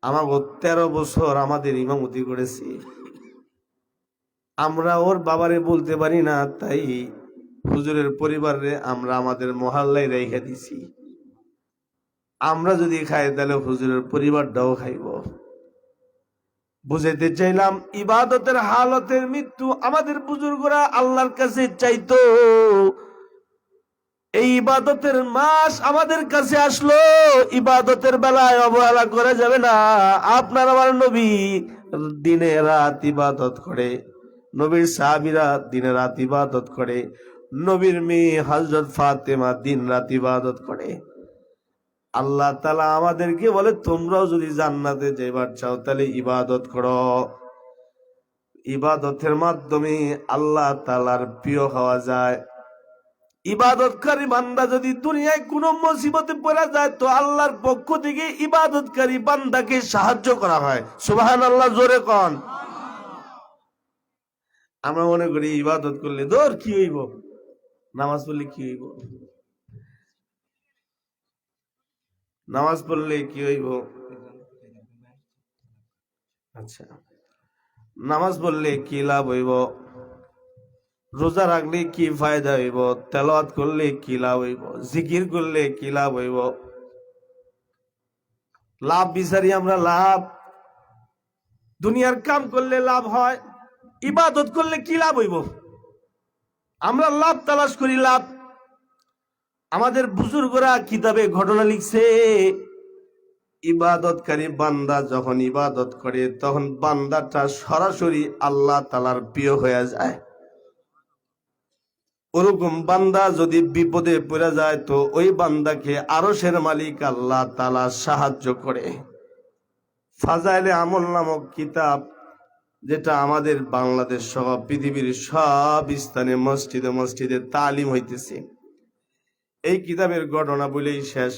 আমাকে 13 বছর আমাদের ইমামতি করেছি। আমরা ওর বাবারে বলতে পারি না, তাই হুজুরের পরিবারে আমরা আমাদের মহল্লায় রেখে দিছি। আমরা যদি খাই তাহলে হুজুরের পরিবারটাও খাইব। বুঝাইতে চাইলাম, ইবাদতের হালতের মৃত্যু আমাদের বুজুর্গরা আল্লাহর কাছে চাইতো। এই ইবাদতের মাস আমাদের কাছে আসলো, ইবাদতের বেলায় অবহেলা করা যাবে না। আপনার আমার নবী দিনে রাত ইবাদত করে, নবীর সাহাবীরা দিনে রাত ইবাদত করে, নবীর মেয়ে হযরত ফাতেমা দিন রাত ইবাদত করে। আল্লাহ তাআলা আমাদেরকে বলে, তোমরাও যদি জান্নাতে যাইবার চাও তাহলে ইবাদত করো। ইবাদতের মাধ্যমে আল্লাহ তাআলার প্রিয় হওয়া যায়। ইবাদতকারী বান্দা যদি দুনিয়ায় কোনো মুসিবতে পড়ে যায়, তো আল্লাহর পক্ষ থেকে ইবাদতকারী বান্দাকে সাহায্য করা হয়। সুবহানাল্লাহ, জোরে কোন। আমরা মনে করি ইবাদত করলে দূর কি হইব, নামাজ পড়লে কি হইব, নামাজ পড়লে কি হইব। আচ্ছা, নামাজ পড়লে কি লাভ হইব, রোজা রাখলে কি ফায়দা হইব, তেলাওয়াত করলে কি লাভ হইব, জিকির করলে কি লাভ হইব। লাভ বিচারি আমরা, লাভ দুনিয়ার কাম করলে লাভ হয়, ইবাদত করলে কি লাভ হইব, আমরা লাভ তালাশ করি। লাভ আমাদের বুজুর্গরা কিতাবে ঘটনা লিখছে, ইবাদতকারী বান্দা যখন ইবাদত করে তখন বান্দাটা সরাসরি আল্লাহ তাআলার প্রিয় হয়ে যায়। ওরকম বান্দা যদি বিপদে পড়ে যায়, তো ওই বান্দাকে আরশের মালিক আল্লাহ তাআলা সাহায্য করে। ফাজাইলে আমল নামক কিতাব, যেটা আমাদের বাংলাদেশ সহ পৃথিবীর সব স্থানে মসজিদে মসজিদে তালিম হইতেছে, এই কিতাবের ঘটনা বলেই শেষ।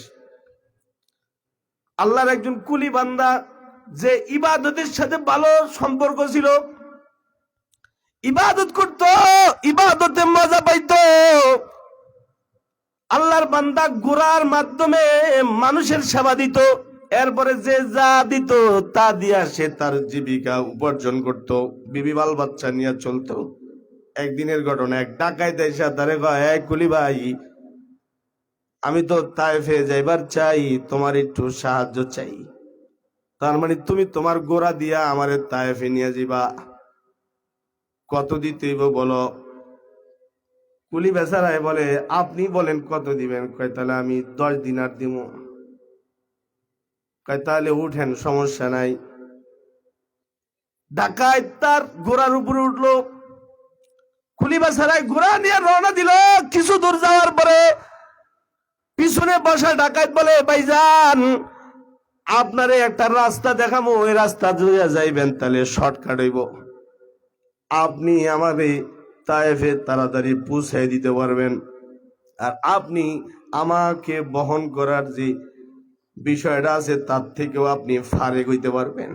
আল্লাহর একজন কুলি বান্দা, যে ইবাদতের সাথে ভালো সম্পর্ক ছিল, ইবাদত করত, ইবাদতে মজা পাইত। আল্লাহর বান্দা ঘোড়ার মাধ্যমে মানুষের সেবা দিত, এরপরে যে যা দিত তা দিয়া সে তার জীবিকা উপার্জন করত, বিবি বাল বাচ্চা নিয়ে চলত। একদিনের ঘটনা, এক ডাকাইত এসে তারে কয়, এই কুলি ভাই, আমি তো তায়েফে যাইবার চাই, তোমার একটু সাহায্য চাই। তার মানে তুমি তোমার গোড়া দিয়া আমারে তায়েফে নিয়ে যাইবা, কত দিতে হইব বলো। কুলি বেচারায় বলে, আপনি বলেন কত দিবেন। কয়, তাহলে আমি 10 দিনার দিব। কয়, তাহলে উঠেন, সমস্যা নাই। ডাকাইত তার ঘোড়ার উপরে উঠলো, কুলি বেচারায় ঘোড়া নিয়ে রওনা দিল। কিছু দূর যাওয়ার পরে পিছনে বসা ডাকাইত বলে, ভাইজান, আপনারে একটা রাস্তা দেখাবো, ওই রাস্তা যদি যাইবেন তাহলে শর্টকাট হইব, আপনি আমারে তায়েফে তাড়াতাড়ি পৌঁছাই দিতে পারবেন, আর আপনি আমাকে বহন করার যে বিষয়টা আছে তার থেকেও আপনি ফারেক হইতে পারবেন।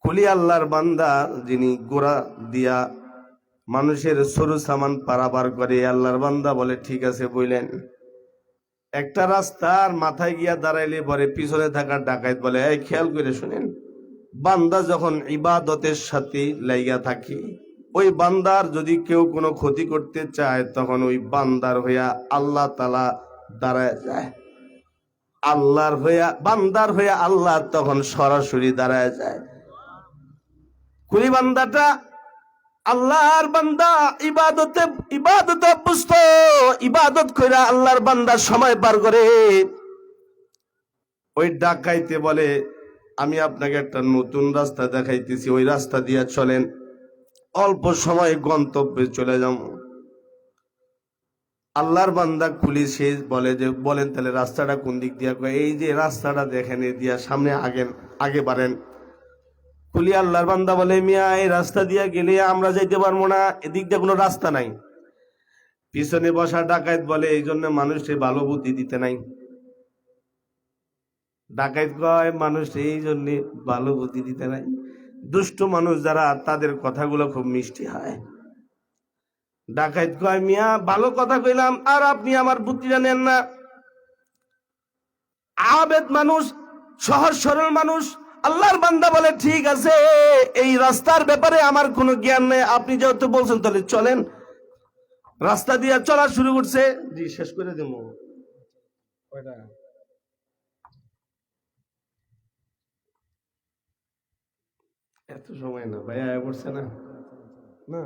কুলি আল্লাহর বান্দা, যিনি গোড়া দিয়া মানুষের সরু সামান পারাপার করে, আল্লাহর বান্দা বলে, ঠিক আছে বললেন। একটা রাস্তার মাথায় গিয়া দাঁড়াইলে পরে পিছনে থাকা ডাকাইত বলে, এই খেয়াল করে শুনেন, বান্দা যখন ইবাদতের সাথে লাইগা থাকে, ওই বান্দার যদি কেউ কোনো ক্ষতি করতে চায়, তখন ওই বান্দার হইয়া আল্লাহ তাআলা দাঁড়ায় যায়। আল্লাহর হইয়া বান্দার হইয়া আল্লাহ তখন সরাসরি দাঁড়ায় যায়। কুলি বান্দাটা আল্লাহর বান্দা, ইবাদতে অভ্যস্ত, ইবাদত কইরা আল্লাহর বান্দা সময় পার করে। ওই ডাকাইতে বলে, আমি আপনাকে একটা নতুন রাস্তা দেখাইতেছি, ওই রাস্তা দিয়ে চলেন, অল্প সময় গন্তব্যে চলে যাব। আল্লাহর বান্দা কুলি সে বলে যে বলেন তাহলে রাস্তাটা কোন দিক দিয়া, এই যে রাস্তাটা দেখেন এ দিয়া সামনে আগে বাড়েন। কুলি আল্লাহর বান্দা বলে মিয়া এই রাস্তা দিয়া গেলে আমরা যাইতে পারবো না, এদিক দিয়ে কোনো রাস্তা নাই। পিছনে বসা ডাকাইত বলে এই জন্য মানুষকে ভালো বুদ্ধি দিতে নাই। ডাকাইত কয় মানুষ এই জন্য ভালো বুদ্ধি দিতে নাই, দুষ্ট মানুষ যারা তাদের কথাগুলো খুব মিষ্টি হয়। ডাকাইত কয় মিয়া ভালো কথা কইলাম আর আপনি আমার বুদ্ধিটা নেন না। আবেদ মানুষ, সহজ সরল মানুষ। আল্লাহর বান্দা বলে ঠিক আছে এই রাস্তার ব্যাপারে আমার কোনো জ্ঞান নেই, আপনি যেহেতু বলছেন তাহলে চলেন। রাস্তা দিয়ে চলা শুরু করছে। জি শেষ করে দেব। এত সময় না ভাই, আয়া পড়ছে না না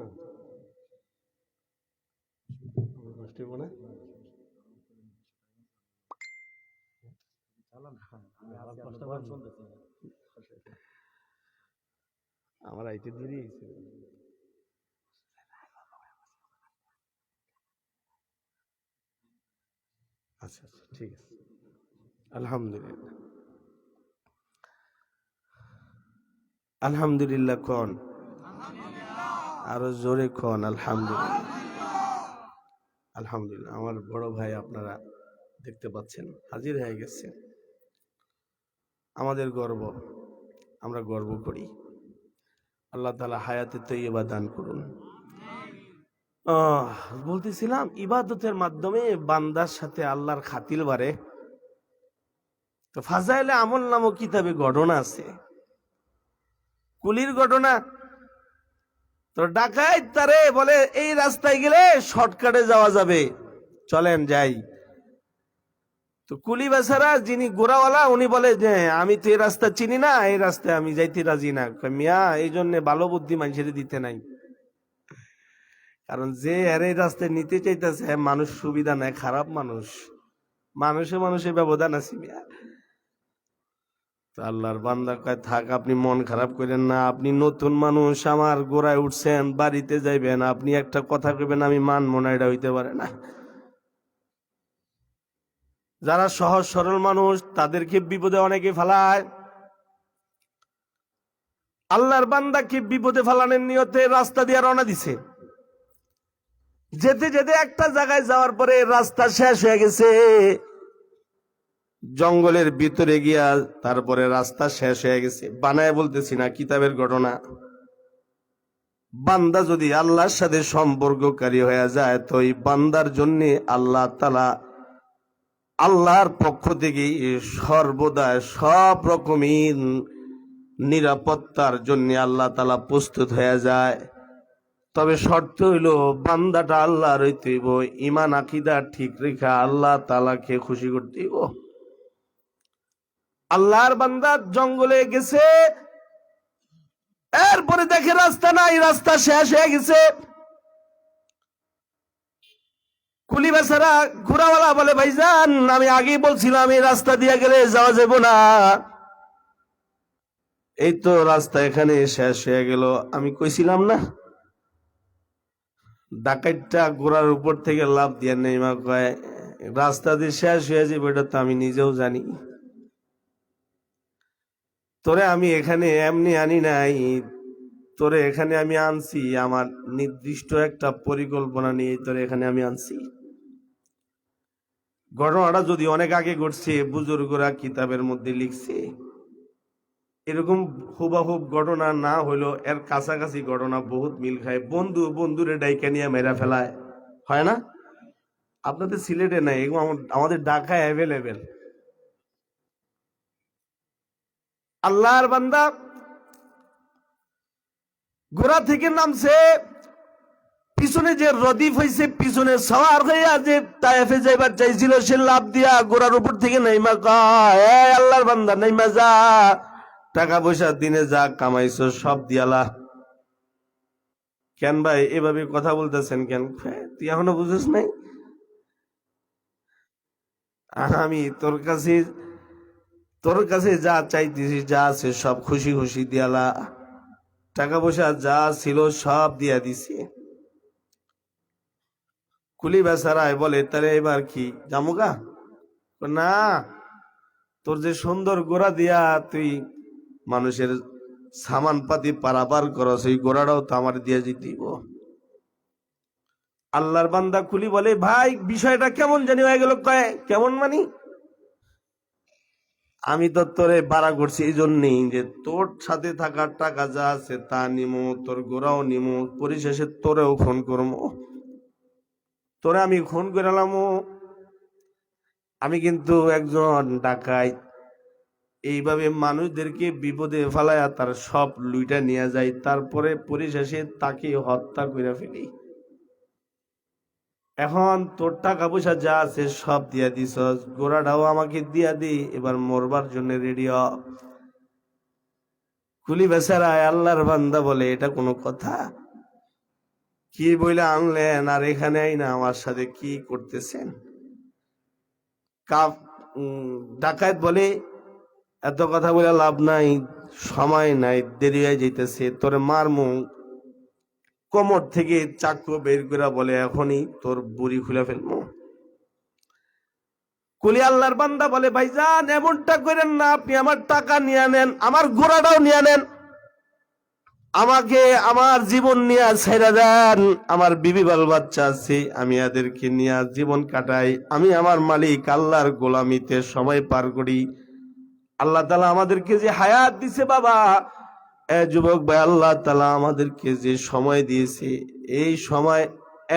আমার আইতে দেরি হয়েছে। আচ্ছা আচ্ছা ঠিক আছে। আলহামদুলিল্লাহ আলহামদুলিল্লাহ কোন আরো জোরে কোন আলহামদুলিল্লাহ। আলহামদুলিল্লাহ আমার বড় ভাই আপনারা দেখতে পাচ্ছেন হাজির হয়ে গেছে, আমাদের গর্ব, আমরা গর্ব করি। আল্লাহ তাআলা হায়াতে তৈয়বা দান করুন। বলতেছিলাম ইবাদতের মাধ্যমে বান্দার সাথে আল্লাহর খাতির বাড়ে। তো ফাজাইলে আমল নামক কিতাবে ঘটনা আছে, কুলির ঘটনা। তো ডাকাইত তারে বলে এই রাস্তায় গেলে শর্টকাটে যাওয়া যাবে, চলেন যাই। তো কুলি বেচারা যিনি গোড়াওয়ালা উনি বলে যে আমি তো এই রাস্তা চিনি না, এই রাস্তায় আমি যাইতে রাজি না। মিয়া এই জন্য ভালো বুদ্ধি মানুষের দিতে নাই, কারণ যে এর এই রাস্তায় নিতে চাইতেছে মানুষ সুবিধা নেয়, খারাপ মানুষ, মানুষের ব্যবধান আছে মিয়া। আল্লাহর বান্দা কয় থাক আপনি মন খারাপ করেন না, আপনি নতুন মানুষ, আমার গোড়ায় উঠছেন, বাড়িতে যাইবেন, আপনি একটা কথা কইবেন আমি মানবো না, এটা হইতে পারে না। যারা সহজ সরল মানুষ তাদেরকে বিপদে অনেকে ফেলায়। আল্লাহর বান্দাকে বিপদে ফেলানোর নিয়তে রাস্তা দিয়ে রওনা দিছে। যেতে যেতে একটা জায়গায় যাওয়ার পরে রাস্তা শেষ হয়ে গেছে, জঙ্গলের ভিতরে গিয়া তারপরে রাস্তা শেষ হয়ে গেছে। বানায় বলতেছি না, কিতাবের ঘটনা। বান্দা যদি আল্লাহর সাথে সম্পর্ককারী হয়ে যায় তো এই বান্দার জন্য আল্লাহ তাআলা আল্লাহর পক্ষ থেকে সর্বদা সব রকমের নিরাপত্তার জন্য আল্লাহ তাআলা প্রস্তুত হয়ে যায়। তবে শর্ত হইল বান্দাটা আল্লাহর হইতে হইব, ঈমান আকীদা ঠিক রেখা আল্লাহ তাআলাকে খুশি করতে হইব। আল্লাহর বান্দা জঙ্গলে গেছে, এরপরে দেখে রাস্তা নাই, রাস্তা শেষ হয়ে গেছে। কুলি বেচারা ঘোড়াওয়ালা বলে ভাইজান আমি আগেই বলছিলাম এই রাস্তা দিয়ে গেলে যাওয়া যাবে না, এই তো রাস্তা এখানে শেষ হয়ে গেল, আমি কইছিলাম না। ডাকাইতটা ঘোড়ার উপর থেকে লাফ দিয়ে নেমা কয় রাস্তা দিয়ে শেষ হয়ে যাবে এটা তো আমি নিজেও জানি, তোরে আমি এখানে এমনি আনি নাই, তোরে এখানে আমি আনছি আমার নির্দিষ্ট একটা পরিকল্পনা নিয়ে, তোরে এখানে আমি আনছি। ঘটনাটা যদি অনেক আগে ঘটছে, বুজুর্গরা কিতাবের মধ্যে লিখছে, এরকম হুবাহুব ঘটনা না হইলো এর কাছাকাছি ঘটনা বহুত মিল খায়। বন্ধুরে ডাইকা নিয়ে মেরা ফেলায়, হয় না? আপনাদের সিলেটে নাই, এগুলো আমাদের ঢাকায় অ্যাভেলেবেল। আল্লাহর বান্দা ঘোড়া থেকে নামছে, পিছনে যে রদিফ হয়েছে পিছনে সওয়ার হইয়া যে তায়েফে যাইবার চাইছিল সে লাভ দিয়া ঘোড়ার উপর থেকে নাইমা কয় আল্লাহর বান্দা নাইমা যা, টাকা পয়সা দিনে যা কামাইছো সব দিয়ালা। কেন ভাই এভাবে কথা বলতেছেন কেন? তুই এখনো বুঝিস নাই? আমি তোর কাছে যা চাইতেছি যা আছে সব খুশি খুশি দিয়ালা, টাকা পয়সা যা ছিল সব দিয়া দিছি। কুলি বেচারায় বলে তাহলে এবার কি জামুগা? না, তোর যে সুন্দর গোড়া দিয়া তুই মানুষের সামান পাতি পারাপার করস, ওই গোড়াটাও তো আমার দিয়ে জিতিব। আল্লাহর বান্দা কুলি বলে, ভাই বিষয়টা কেমন জানি হয়ে গেল। কয় কেমন মানি? আমি তো তোরে ভাড়া করছি এই জন্যই যে তোর সাথে থাকার টাকা যা আছে তা নিমো, তোর গোড়াও নিমো, পরিশেষে তোরেও খুন করবো। তোরে আমি খুন করলাম, আমি কিন্তু একজন ডাকাত। এইভাবে মানুষদেরকে বিপদে ফেলায়া তার সব লুইটা নিয়ে যায়, তারপরে পরিশেষে তাকে হত্যা করে ফেলি। এখন তোর টাকা পয়সা যা আছে সব দিয়া দিস, গোড়াটাও আমাকে দিয়া দি, এবার মরবার জন্য রেডি হ। কুলি বেচারা আল্লাহর বান্দা বলে, এটা কোনো কথা? কি বইলে আনলেন, আর এখানে আইনা আমার সাথে কি করতেছেন? ডাকাত বলে, এত কথা বলে লাভ নাই, সময় নাই, দেরি হয়ে যাইতেছে, তোর মারমু। কোমর থেকে চাকু বের করে বলে, এখনই তোর বুড়ি খুলে ফেলবো। কুলি আল্লাহর বান্দা বলে, ভাইজান এমনটা করেন না, আপনি আমার টাকা নিয়ে নেন, আমার ঘোড়াটাও নিয়ে নেন, আমাকে আমার জীবন নিয়ে ছেড়ে দেন। আমার বিবি বাল বাচ্চা আছে, আমি এদেরকে নিয়ে জীবন কাটাই, আমি আমার মালিক আল্লাহর গোলামিতে সময় পার করি। আল্লাহ তাআলা আমাদেরকে যে হায়াত দিছে বাবা, যুবক ভাই, আল্লাহ তাআলা আমাদেরকে যে সময় দিয়েছে, এই সময়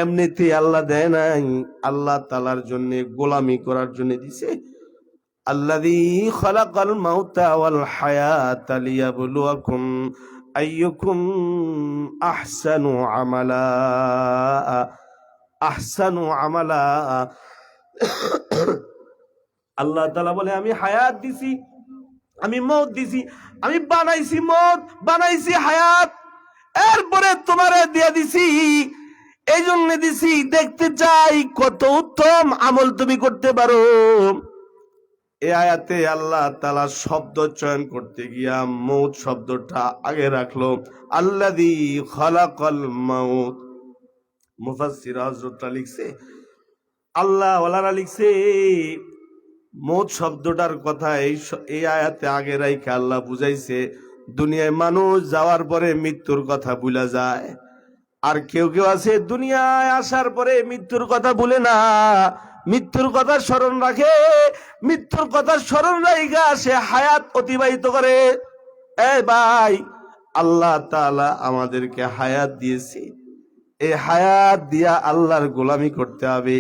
এমনিতেই আল্লাহ দেয় নাই, আল্লাহ তাআলার জন্য গোলামি করার জন্য দিছে। আল্লাযী খালাকাল মাউতা ওয়াল হায়াতা লিয়াবলুয়াকুম আইয়ুকুম আহসানু আমালা। আহসানু আমালা। আল্লাহ তাআলা বলে, আমি হায়াত দিছি, আমি মৌত দিছি, আমি বানাইছি মৌত, বানাইছি হায়াত, এরপরে তোমারে দিয়ে দিছি। এই জন্য দিছি, দেখতে চাই কত উত্তম আমল তুমি করতে পারো। এই আয়াতে আল্লাহ তাআলা শব্দ চয়ন করতে গিয়া মৌত শব্দটা আগে রাখলো। আল্লাযী খালাকাল মাউত। মুফাসসির হযরতরা লিখছে, আল্লাহ ওয়ালারা লিখছে, মৌত শব্দটার কথা এই আয়াতে আগে রাইখে আল্লাহ বুঝাইছে, দুনিয়ায় মানুষ যাওয়ার পরে মৃত্যুর কথা ভুলা যায়। আর কেউ কেউ আছে দুনিয়ায় আসার পরে মৃত্যুর কথা ভুলে না, মৃত্যুর কথা স্মরণ রাখে, মৃত্যুর কথা স্মরণ রাখা সে হায়াত অতিবাহিত করে। এই ভাই, আল্লাহ তাআলা আমাদেরকে হায়াত দিয়েছে, এই হায়াত দিয়া আল্লাহর গোলামি করতে হবে।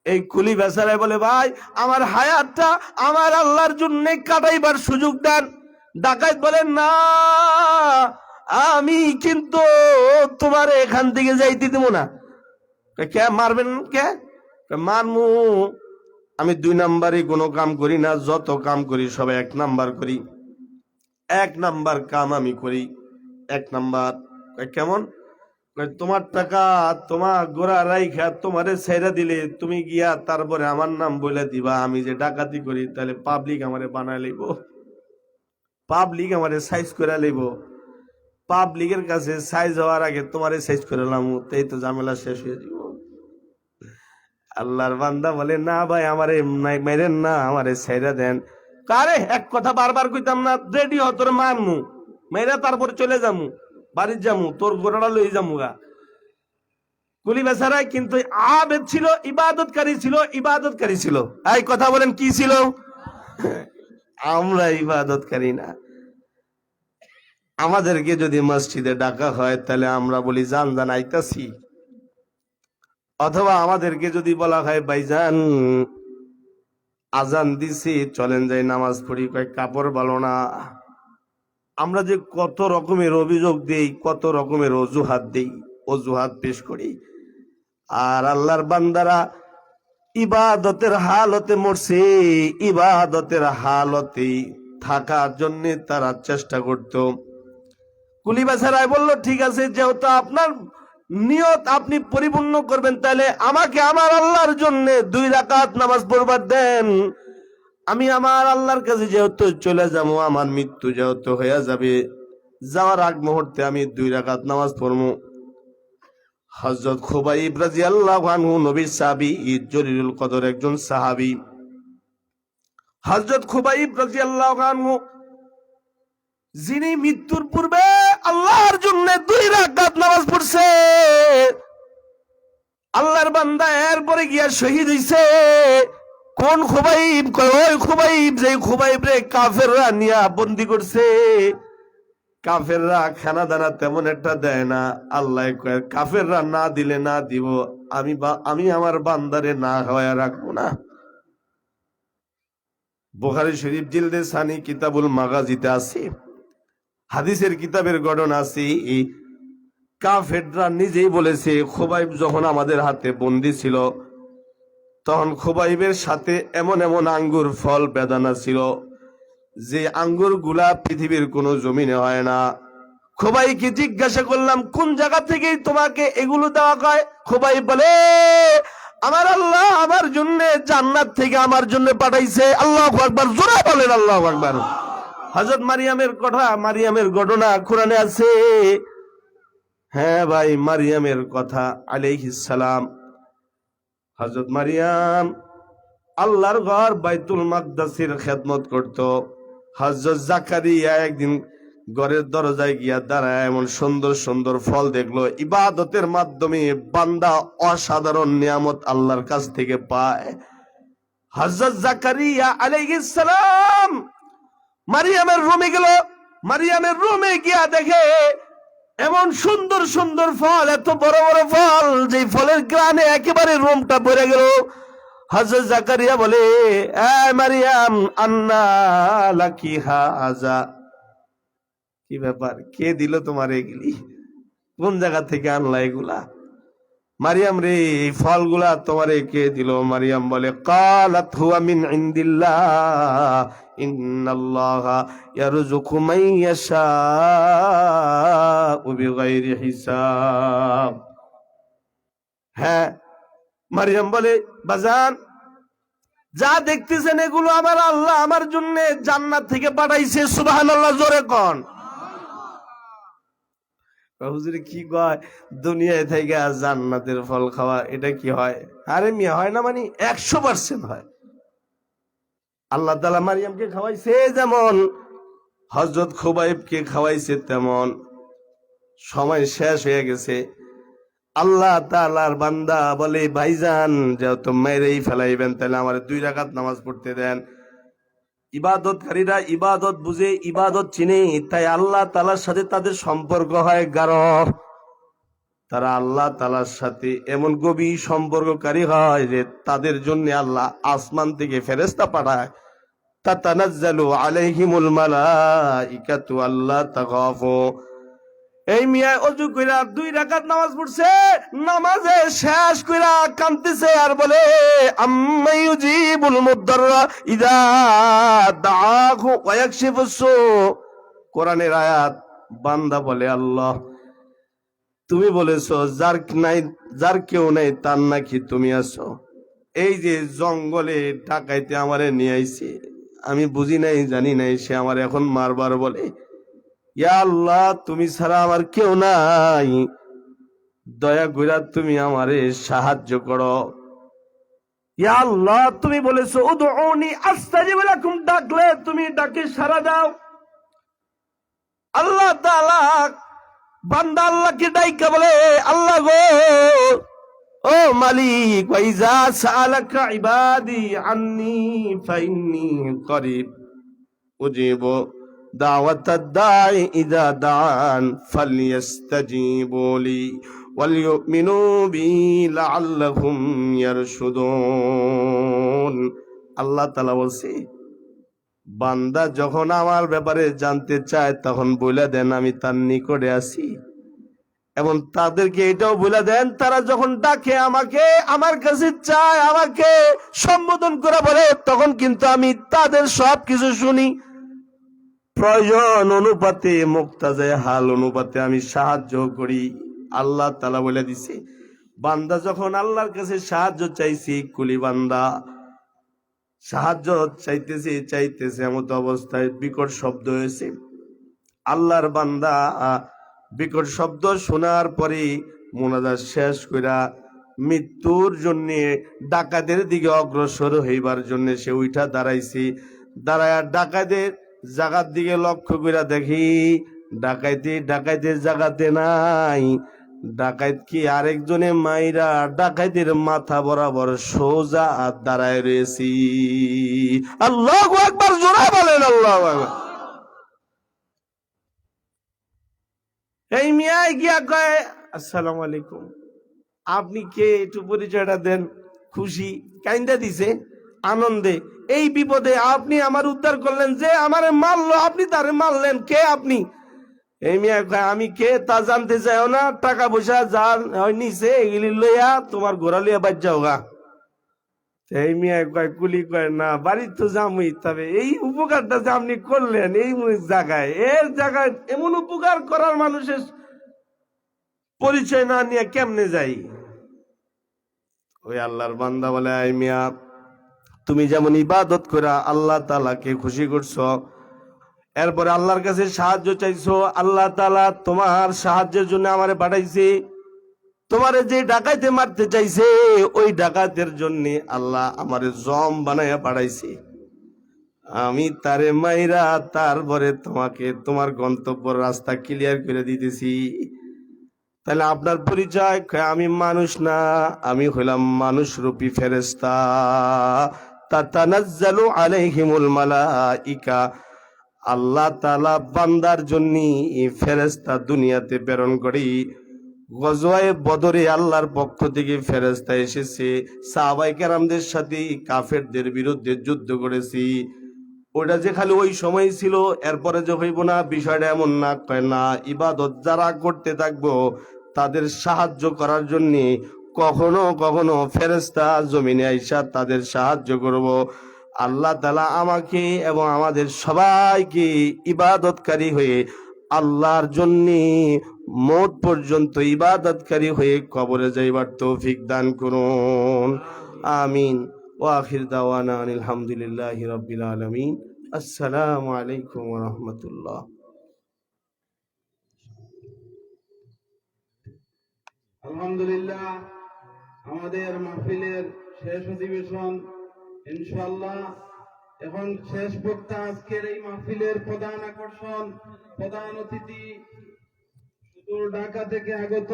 এই কুলি বেচারায় বলে, ভাই আমার হায়াতটা আমার আল্লাহর জন্য কাটাইবার সুযোগ দেন। ডাকাত বলেন, না, আমি কিন্তু তোমার এখান থেকে যাইতে দেবো না। কে মারবেন? কে মারমু? আমি 2 নাম্বারে কোনো কাম করি না, যত কাম করি সবাই 1 নাম্বার করি, 1 নাম্বার কাম আমি করি। 1 নাম্বার কেমন? তোমার টাকা তোমার গোড়া রাইখা তোমারে ছেড়ে দিলে তুমি গিয়া তারপরে আমার নাম বলে দিবা আমি যে ডাকাতি করি, তাহলে পাবলিক আমারে বানায় লইব, পাবলিক আমারে সাইজ করে লইব, পাবলিকের কাছে সাইজ হওয়ার আগে তোমারে সাইজ করে লাম, তাই তো ঝামেলা শেষ হয়ে যাব। আল্লাহর বান্দা বলে, না ভাই আমারে মেরেন না, আমারে ছেড়ে দেন। কারে এক কথা বারবার কইতাম না, রেডি হ, তোর মারমু, মেরে তারপরে চলে যামু, বাড়ির যামু, তোর গোড়াটা লই যামু গা। কুলি বেচারায় কিন্তু আবেদ ছিল, ইবাদতকারী ছিল, ইবাদতকারী ছিল। এই কথা বলেন, কি ছিল? আমরা ইবাদতকারী না। আমাদেরকে যদি মসজিদে ডাকা হয় তাহলে আমরা বলি জান জান আইতাছি, অথবা আমাদেরকে যদি বলা হয় ভাইজান আজান দিছি চলেন যাই নামাজ পড়ি, কয় কাপড় ভালো না। আমরা যে কত রকমের অভিযোগ দেই, কত রকমের অজুহাত দেই, অজুহাত পেশ করি। আর আল্লাহর বান্দারা ইবাদতের হালতে মরছে, ইবাদতের হালতে থাকার জন্য তারা চেষ্টা করত। কুলি বেচারায় বলল, ঠিক আছে, যেহেতু আপনার নিয়ত আপনি পরিপূর্ণ করবেন, তাহলে আমাকে আমার আল্লাহর জন্য 2 রাকাত নামাজ পড়বার দেন। আমি আমার আল্লাহর কাছে যেহেতু চলে যাবো, আমার মৃত্যু যেহেতু হয়ে যাবে, যাওয়ার আগ মুহূর্তে আমি 2 রাকাত নামাজ পড়বো। হযরত খুবাইব রাদিয়াল্লাহু আনহু নবীর সাহাবী, জলিলুল কদর একজন সাহাবী। হযরত খুবাইব রাদিয়াল্লাহু আনহু যিনি মৃত্যুর পূর্বে আল্লাহর জন্য 2 রাকাত নামাজ পড়ছে, আল্লাহর বান্দা এরপরে গিয়া শহীদ হইছে। কোন খুবাইব? ওই খুবাইব যে খুবাইব রে কাফেররা নিয়া বন্দী করছে। কাফেররা খানা দানা তেমন একটা দেয় না। আল্লাহ কয় কাফেররা না দিলে না দিব, আমি আমার বান্দারে না খাওয়ায়া রাখবো না। বুখারী শরীফ জিলদে সানি কিতাবুল মাগাজিতে আছে, হাদিসের কিতাবের ঘটনা আছে। কাফেররা নিজেই বলেছে খুবাইব যখন আমাদের হাতে বন্দী ছিল, তখন খুবাইবের সাথে এমন এমন আঙ্গুর ফল বেদানা ছিল যে আঙ্গুর গুলা পৃথিবীর কোনো জমিনে হয় না। খুবাইবকে জিজ্ঞাসা করলাম কোন জায়গা থেকে তোমাকে এগুলো দেওয়া হয়? খুবাইব বলে আমার আল্লাহ আমার জন্য জান্নাত থেকে আমার জন্য পাঠাইছে। আল্লাহু আকবার, জোরে বলেন আল্লাহু আকবার। হযরত মারিয়ামের কথা, মারিয়ামের ঘটনা কোরআনে আছে। হ্যাঁ ভাই, মারিয়ামের কথা আলাইহিস সালাম। হযরত মারিয়াম আল্লাহর ঘর বাইতুল মাকদাসের খেদমত করত। হযরত জাকারিয়া একদিন ঘরের দরজায় গিয়া দাঁড়ায় এমন সুন্দর সুন্দর ফল দেখলো। ইবাদতের মাধ্যমে বান্দা অসাধারণ নিয়ামত আল্লাহর কাছ থেকে পায়। হযরত জাকারিয়া আলাইহিস সালাম মারিয়ামের রুমে গেল। মারিয়ামের রুমে গিয়া দেখে এমন সুন্দর সুন্দর ফল, এত বড় বড় ফল, যে ফলের গ্রানে একেবারে রুমটা ভরে গেল। হযরত জাকারিয়া বলে এ মারিয়াম আন্না লাকি হাযা, কি ব্যাপার, কে দিল তোমার এগুলি? কোন জায়গা থেকে আনলা এগুলা? মারিয়াম রে, এই ফলগুলা তোমারে কে দিল? মারিয়াম বলে ক্বালাত হুয়া মিন ইনদিল্লাহ ইন্নাল্লাহা ইয়ারযুকু মান ইয়াশাউ বিগাইরি হিসাব। হ্যাঁ, মারিয়াম বলে বাজান যা দেখতেছেন এগুলো আমার আল্লাহ আমার জন্য জান্নাত থেকে পাঠাইছে। সুবহানাল্লাহ, জোরে কোন। হুজুর কি কয়, দুনিয়ায় থেকে জান্নাতের ফল খাওয়া এটা কি হয়? আরে মিয়া, হয় না, মানে 100% হয়। আল্লাহ তাআলা মারিয়ামকে খাওয়াইছে যেমন হযরত খুবাইবকে খাওয়াইছে তেমন। সময় শেষ হয়ে গেছে। আল্লাহ তাআলার বান্দা বলে ভাইজান যেহেতু মেরেই ফেলাইবেন, তাহলে আমার 2 রাকাত নামাজ পড়তে দেন। ইবাদতকারীরা ইবাদত বুঝে, ইবাদত চিনে, তাই আল্লাহ তাআলার সাথে তাদের সম্পর্ক হয় গাঢ়। তারা আল্লাহ তাআলার সাথে এমন গভীর সম্পর্ককারী হয় যে তাদের জন্য আল্লাহ আসমান থেকে ফেরেশতা পাঠায়। তাতানাজ্জালু আলাইহিমুল মালাইকাতু আল্লা তাখাফু। এই মিয়া অজু কইরা 2 রাকাত নামাজ পড়ছে, নামাজে শেষ কইরা কাঁদতেছে আর বলে আম্মা ইউজিবুল মুদদাররা ইযা দাআহু ওয়া ইয়াকশিফুস সু। কোরআনের আয়াত। বান্দা বলে আল্লাহ তুমি বলেছো যার কেউ নাই তার নাকি তুমি আছো। এই যে জঙ্গলে ঢাকাইতে আমারে নিয়ে আইছে, আমি বুঝি নাই জানি নাই, সে আমার এখন মারবার বলে। ইয়া আল্লাহ তুমি ছাড়া আমার কেউ নাই, দয়া কইরা তুমি আমারে সাহায্য করো। ইয়া আল্লাহ তুমি বলেছো উদউনি আস্তাজিব লাকুম, ডাকলে তুমি ডাকে সাড়া দাও। আল্লাহ তাআলা বান্দা আল্লাহকে ডাইকা বলে আল্লাহ গো, ও মালিক, ওয়াইজা সাআলাকা ইবাদি আন্নী ফাইন্নী করিব উজিবু দাওয়াতাদ দাঈ ইযা দাআন ফালইস্তাজিবু লি ওয়ালইউমিনু বি লাআল্লাহুম ইয়ারশুদুন। আল্লাহ তাআলা বলছে বান্দা যখন আমার ব্যাপারে জানতে চায় তখন বলে দেন আমি তার নিকটে আছি। এবং তাদেরকে এটাও বলে দেন তারা যখন ডাকে আমাকে, আমার কাছে চায়, আমাকে সম্বোধন করে বলে, তখন কিন্তু আমি তাদের সবকিছু শুনি। প্রয়োজন অনুপাতে, মুক্তাজায় হাল অনুপাতে আমি সাহায্য করি। আল্লাহ তাআলা বলে দিছে বান্দা যখন আল্লাহর কাছে সাহায্য চাইছি, কুলি বান্দা সাহায্য চাইতেছে এমত অবস্থায় বিকট শব্দ হয়েছে। আল্লাহর বান্দা বিকট শব্দ শোনার পরে মোনাজাত শেষ কইরা মৃত্যুর জন্য ডাকাতের দিকে অগ্রসর হইবার জন্য সে উঠা দাঁড়াইছে। দাঁড়ায়া ডাকাতের জায়গার দিকে লক্ষ্য কইরা দেখি ডাকাইতের জায়গাতে নাই। ডাকাইত কি আরেকজনে মাইরা ডাকাইতের মাথা বরাবর সোজা আর দাঁড়ায় রয়েছি। আল্লাহু আকবার, জোরে বলেন আল্লাহু আকবার। এই মিয়া গিয়া কয়, আসসালামু আলাইকুম, আপনি কে, একটু পরিচয়টা দেন। খুশি কাইন্দা দিছে আনন্দে। এই বিপদে আপনি আমার উদ্ধার করলেন, যে আমারে মারলো আপনি তারে মারলেন, কে আপনি? এই মিয়া কয়, আমি কে তা জানতে চাইও না, টাকা পয়সা যা নিছে এগুলি লইয়া তোমার ঘোরা লইয়া বাদ যাও গা। এই মিয়া কয়, কুলি কয়, না বাড়ি তো যামই, তবে এই উপকারটা যে আপনি করলেন এই জায়গায়, এর জায়গায় এমন উপকার করার মানুষের পরিচয় না নিয়ে কেমনে যাই? ওই আল্লাহর বান্দা বলে, আই মিয়া, তুমি যেমন ইবাদত করা আল্লাহ তাআলাকে খুশি করছো, এরপরে আল্লাহর কাছে সাহায্য চাইছো, আল্লাহ তাআলা তোমার সাহায্যের জন্য আমারে পাঠাইছে। তোমারে যে ডাকাইতে মারতে চাইছে ওই ডাকাতের জন্য আল্লাহ আমারে জম বানাইয়া পাঠাইছে। আমি তারে মাইরা তারপরে তোমাকে তোমার গন্তব্যের রাস্তা ক্লিয়ার করে দিতেছি। তাহলে আপনার পরিচয়? আমি মানুষ না, আমি হইলাম মানুষ রূপী ফেরেশতা। তাতানাজ্জালু আলাইহিমুল মালাইকা, আল্লাহ তাআলা বান্দার জন্য ফেরেশতা দুনিয়াতে প্রেরণ করি। গজওয়ায়ে বদরে আল্লাহর পক্ষ থেকে ফেরেশতা এসেছে, সাহাবায়ে কেরামদের সাথে কাফেরদের বিরুদ্ধে যুদ্ধ করেছি। ওটা যে খালি ওই সময় ছিল, এরপরে যে হইব না, বিষয়টা এমন না। কয় না, ইবাদত যারা করতে থাকবো তাদের সাহায্য করার জন্য কখনো কখনো ফেরেশতা জমিনে আইসা তাদের সাহায্য করব। আল্লাহ তাআলা আমাকে এবং আমাদের সবাইকে ইবাদতকারী হয়ে আল্লাহর জন্য মওত পর্যন্ত ইবাদতকারী হয়ে কবরে যাইবার তৌফিক দান করুন, আমিন। ওয়া আখির দাওয়ানা আনিল হামদুলিল্লাহি রাব্বিল আলামিন। আসসালামু আলাইকুম ওয়া রাহমাতুল্লাহ। আলহামদুলিল্লাহ, আমাদের মাহফিলের শেষ অধিবেশন ইনশাআল্লাহ। এখন শেষ বক্তা, আজকের এই মাহফিলের প্রধান আকর্ষণ, প্রধান অতিথি, সুদূর ঢাকা থেকে আগত,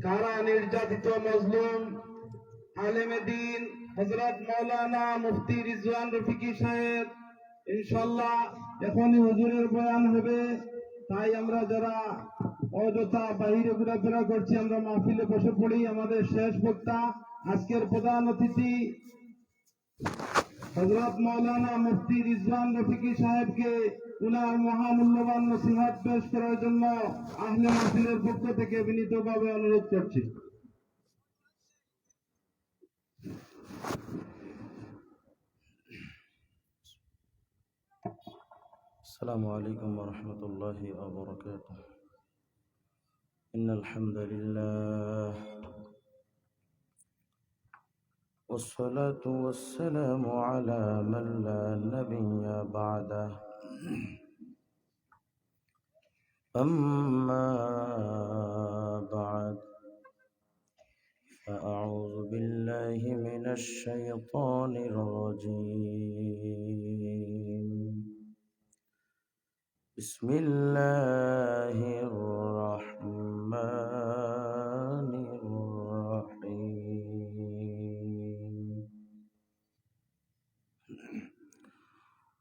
কারা নির্যাতিত মজলুম আলেমে দ্বীন হযরত মাওলানা মুফতি রিজওয়ান রফিকি সাহেব। ইনশাআল্লাহ এখনই হুজুরের বয়ান হবে, তাই আমরা যারা অযথা বাহিরে ঘোরাফেরা করছি আমরা মাহফিলে বসে পড়ি। আমাদের শেষ বক্তা, আজকের প্রধান অতিথি হযরত মাওলানা মুফতি রিজওয়ান রফিকি সাহেবকে উনার মহামূল্যবান নসিহত পেশ করার জন্য আহলে মাহফিলের পক্ষ থেকে বিনীতভাবে অনুরোধ করছি। السلام عليكم ورحمة الله وبركاته. إن الحمد لله والصلاة والسلام على من لا نبي بعده. أما بعد، فأعوذ بالله من الشيطان الرجيم. بسم الله الرحمن الرحيم.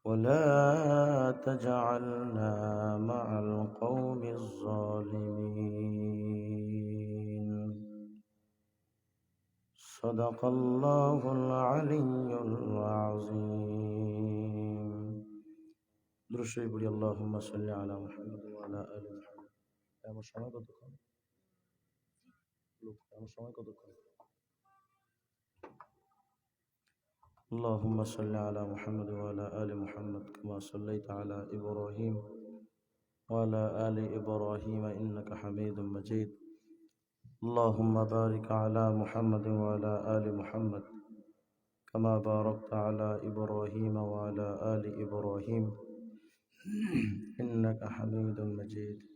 ولا تجعلنا مع القوم الظالمين. صدق الله العلي العظيم. درشي بلي اللهم صل على محمد وعلى آل محمد. আমার সময় কতক্ষণ? আমার সময় কতক্ষণ? اللهم صل على محمد وعلى آل محمد كما صليت على إبراهيم وعلى آل إبراهيم إنك حميد مجيد. اللهم بارك على محمد وعلى آل محمد كما باركت على إبراهيم وعلى آل إبراهيم إنك حميد مجيد